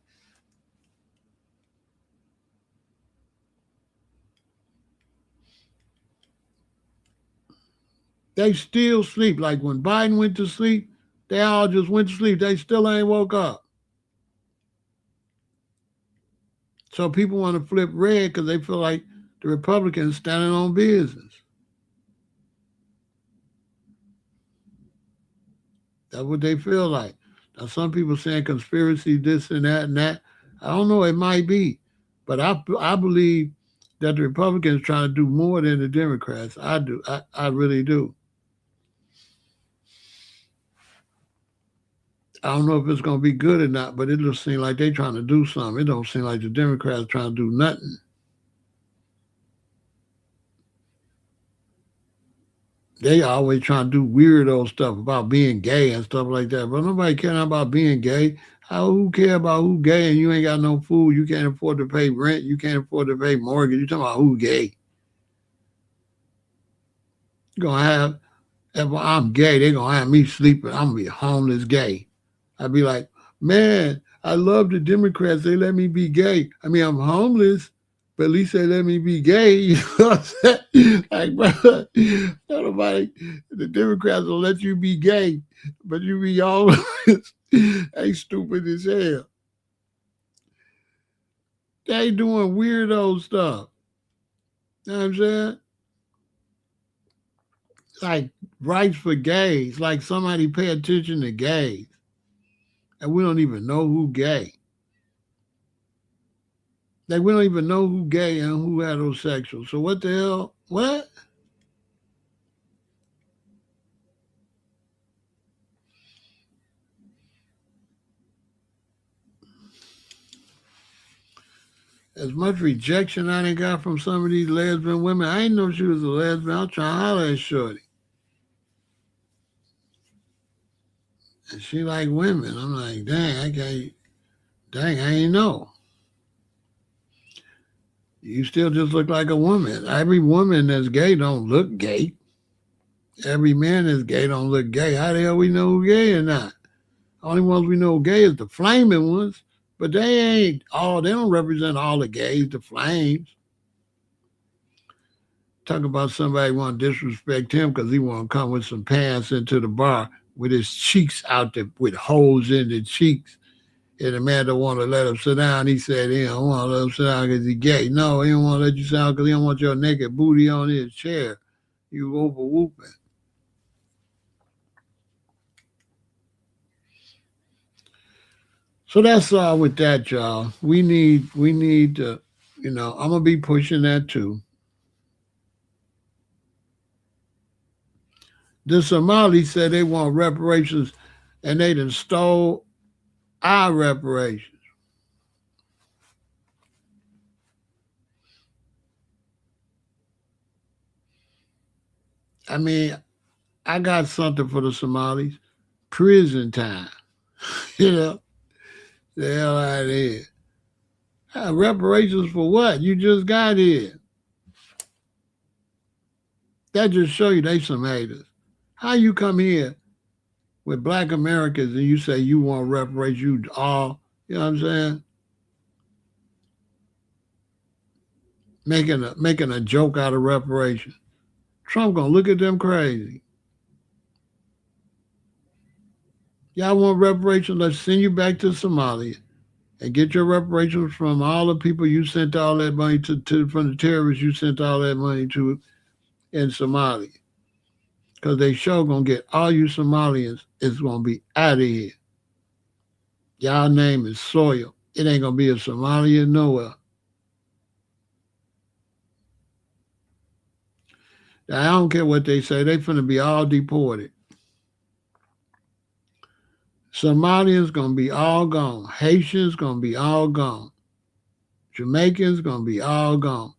They still sleep. Like when Biden went to sleep, they all just went to sleep. They still ain't woke up. So people want to flip red because they feel like the Republicans standing on business. That's what they feel like. Now, some people saying conspiracy, this and that and that. I don't know. It might be, but I believe that the Republicans trying to do more than the Democrats. I do. I really do. I don't know if it's going to be good or not, but it just seems like they trying to do something. It don't seem like the Democrats trying to do nothing. They always trying to do weirdo stuff about being gay and stuff like that. But nobody caring about being gay. Who care about who gay and you ain't got no food, you can't afford to pay rent, you can't afford to pay mortgage. You talking about who gay? You gonna have if I'm gay, they gonna have me sleeping. I'm gonna be homeless gay. I'd be like, man, I love the Democrats. They let me be gay. I mean, I'm homeless, but at least they let me be gay. You know what I'm saying? Like, bro, nobody, the Democrats will let you be gay, but you be homeless. They stupid as hell. They doing weirdo stuff. You know what I'm saying? Like rights for gays. Like somebody pay attention to gays. And we don't even know who gay. Like we don't even know who gay and who heterosexual. So what the hell? What? As much rejection I done got from some of these lesbian women. I didn't know she was a lesbian. I was trying to holler at Shorty. And she like women. I'm like, dang, I can't, dang, I ain't know. You still just look like a woman. Every woman that's gay don't look gay. Every man that's gay don't look gay. How the hell we know who gay or not? Only ones we know gay is the flaming ones. But they ain't all, they don't represent all the gays, the flames. Talk about somebody want to disrespect him because he want to come with some pants into the bar with his cheeks out there, with holes in the cheeks. And the man don't want to let him sit down. He said he don't want to let him sit down because he gay. No, he don't want to let you sit down because he don't want your naked booty on his chair. You over whooping. So that's all with that, y'all. We need to, I'm gonna be pushing that too. The Somalis said they want reparations, and they done stole our reparations. I mean, I got something for the Somalis. Prison time. You know, the hell out of here. Reparations for what? You just got here. That just show you they some haters. How you come here with black Americans and you say you want reparations, you all, you know what I'm saying? Making a joke out of reparations. Trump gonna look at them crazy. Y'all want reparations? Let's send you back to Somalia and get your reparations from all the people you sent all that money to from the terrorists you sent all that money to in Somalia. Because they sure gonna get all you Somalians is gonna be out of here. Y'all name is soil. It ain't gonna be a Somalia nowhere. Now, I don't care what they say. They finna be all deported. Somalians gonna be all gone. Haitians gonna be all gone. Jamaicans gonna be all gone.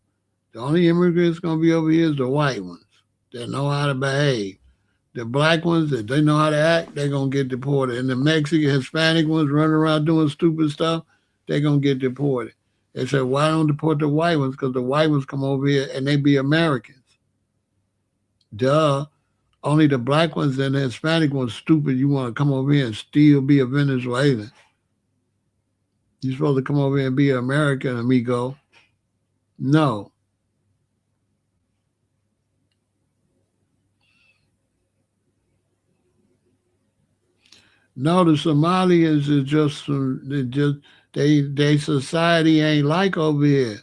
The only immigrants gonna be over here is the white ones that know how to behave. The black ones that they know how to act, they gonna get deported. And the Mexican, Hispanic ones running around doing stupid stuff, they gonna get deported. They said, why don't deport the white ones? Because the white ones come over here and they be Americans. Duh. Only the black ones and the Hispanic ones stupid. You want to come over here and still be a Venezuelan. You're supposed to come over here and be an American, amigo. No. No, the Somalians is just some, they just They society ain't like over here.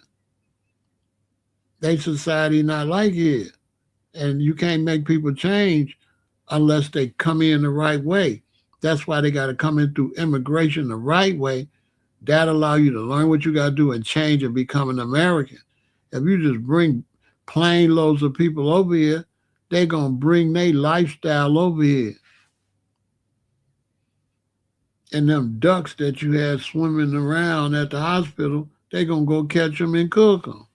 They society not like here. And you can't make people change unless they come in the right way. That's why they got to come in through immigration the right way. That allow you to learn what you got to do and change and become an American. If you just bring plane loads of people over here, they going to bring their lifestyle over here. And them ducks that you had swimming around at the hospital, they going to go catch them and cook them.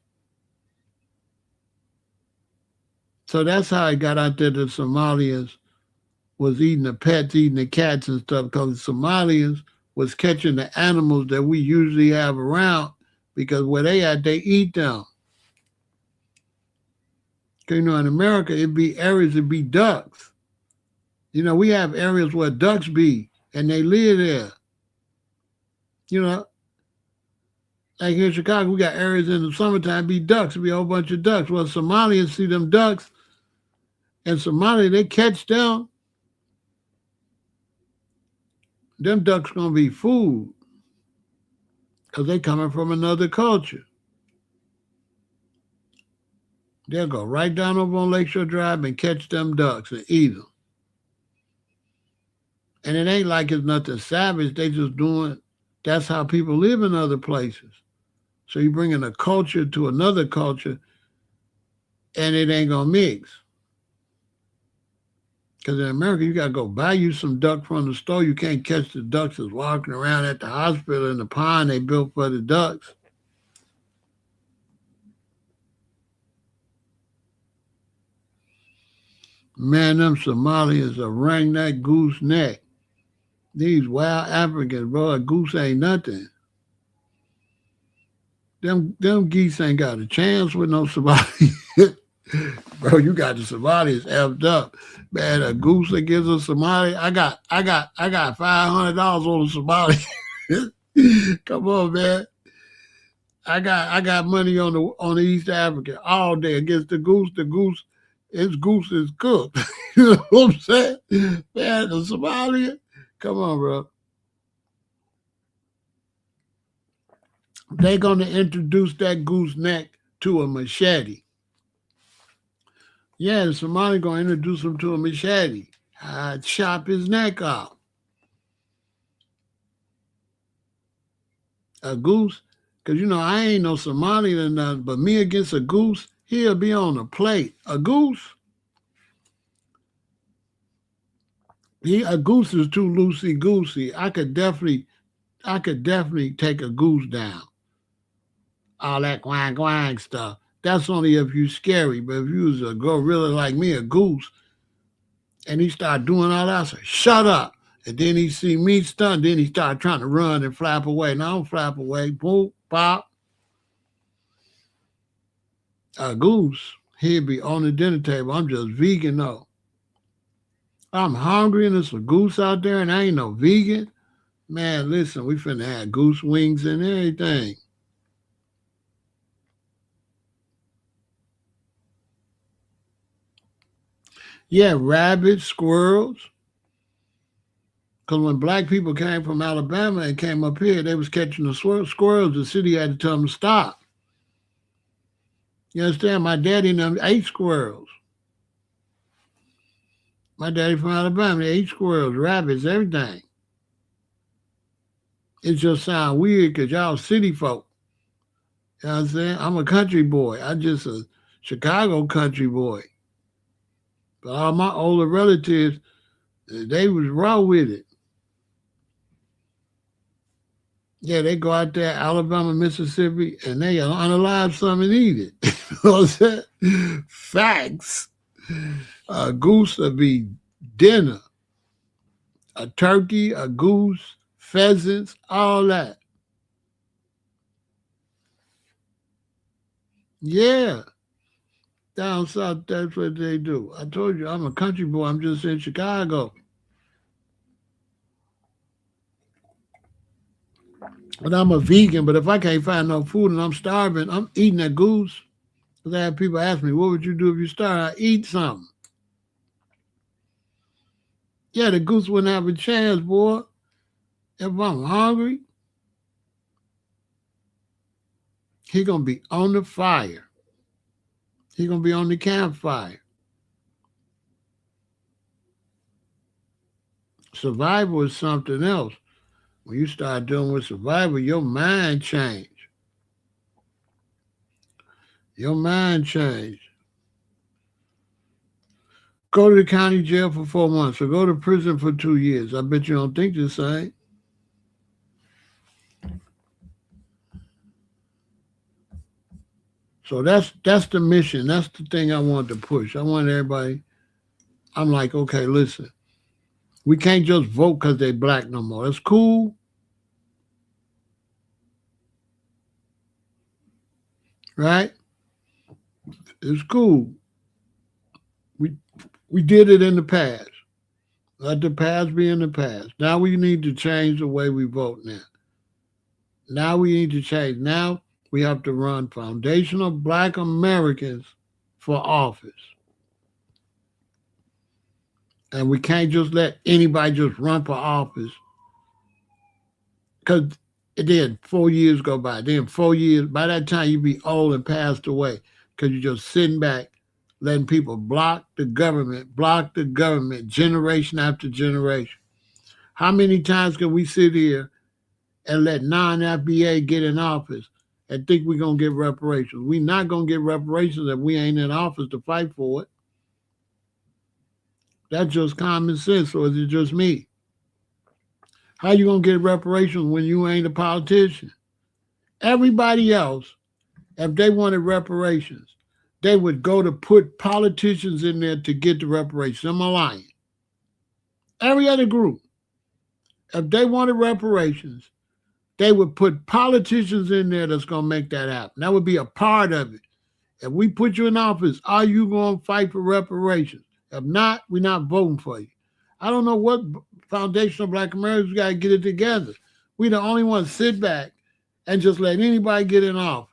So that's how it got out there that Somalians was eating the pets, eating the cats and stuff, because the Somalians was catching the animals that we usually have around, because where they at, they eat them. Because, in America, it'd be areas, it'd be ducks. We have areas where ducks be, and they live there. Like here in Chicago, we got areas in the summertime be ducks, be a whole bunch of ducks. Well, Somalians see them ducks, and Somalia, they catch them. Them ducks gonna be food, because they coming from another culture. They'll go right down over on Lakeshore Drive and catch them ducks and eat them. And it ain't like it's nothing savage. They just doing, that's how people live in other places. So you bringing a culture to another culture, and it ain't gonna mix. Because in America, you got to go buy you some duck from the store. You can't catch the ducks that's walking around at the hospital in the pond they built for the ducks. Man, them Somalians are wring that goose neck. These wild Africans, bro, a goose ain't nothing. Them geese ain't got a chance with no Somali. Bro, you got the Somalis effed up. Man, a goose that gives a Somali. I got $500 on the Somali. Come on, man. I got money on the East African all day against the goose. The goose, its goose is cooked. You know what I'm saying? Man, the Somalian. Come on, bro. They're gonna introduce that goose neck to a machete. Yeah, the Somali gonna introduce him to a machete. I'd chop his neck off. A goose, because I ain't no Somali or nothing, but me against a goose, he'll be on a plate. A goose is too loosey goosey. I could definitely take a goose down. All that quang quang stuff. That's only if you scary. But if you was a gorilla like me, a goose, and he start doing all that, I say, shut up. And then he see me stunned, then he start trying to run and flap away. Now I don't flap away. Boom, pop. A goose, he'd be on the dinner table. I'm just vegan though. I'm hungry and there's a goose out there and I ain't no vegan. Man, listen, we finna have goose wings and everything. Yeah, rabbits, squirrels. Because when black people came from Alabama and came up here, they was catching the squirrels. The city had to tell them to stop. You understand? My daddy and them ate squirrels. My daddy from Alabama, they ate squirrels, rabbits, everything. It just sound weird because y'all city folk. You know what I'm saying? I'm a country boy. I just a Chicago country boy. But all my older relatives, they was raw with it. Yeah, they go out there, Alabama, Mississippi, and they unalive some and eat it. You know what I'm saying? Facts. A goose would be dinner. A turkey, a goose, pheasants, all that. Yeah. Down south, that's what they do. I told you, I'm a country boy. I'm just in Chicago. But I'm a vegan. But if I can't find no food and I'm starving, I'm eating a goose. Because I have people ask me, what would you do if you starve? I eat something. Yeah, the goose wouldn't have a chance, boy. If I'm hungry, He gonna be on the fire. He gonna be on the campfire. Survival is something else. When you start dealing with survival, your mind change. Your mind change. Go to the county jail for 4 months or go to prison for 2 years. I bet you don't think the same. So that's the mission. That's the thing I want to push. I want everybody. I'm like, okay, listen. We can't just vote because they black no more. That's cool, right? It's cool. We we did it in the past. Let the past be in the past. Now we need to change the way we vote now. Now we need to change. Now we have to run foundational black Americans for office. And we can't just let anybody just run for office. Because then 4 years go by. Then 4 years, by that time you be old and passed away. Because you're just sitting back, letting people block the government, generation after generation. How many times can we sit here and let non-FBA get in office and think we're going to get reparations? We're not going to get reparations if we ain't in office to fight for it. That's just common sense, or is it just me? How you going to get reparations when you ain't a politician? Everybody else, if they wanted reparations, they would go to put politicians in there to get the reparations. Am I lying? Every other group, if they wanted reparations, they would put politicians in there that's going to make that happen. That would be a part of it. If we put you in office, are you going to fight for reparations? If not, we're not voting for you. I don't know what foundational black Americans got to get it together. We the only ones sit back and just let anybody get in office.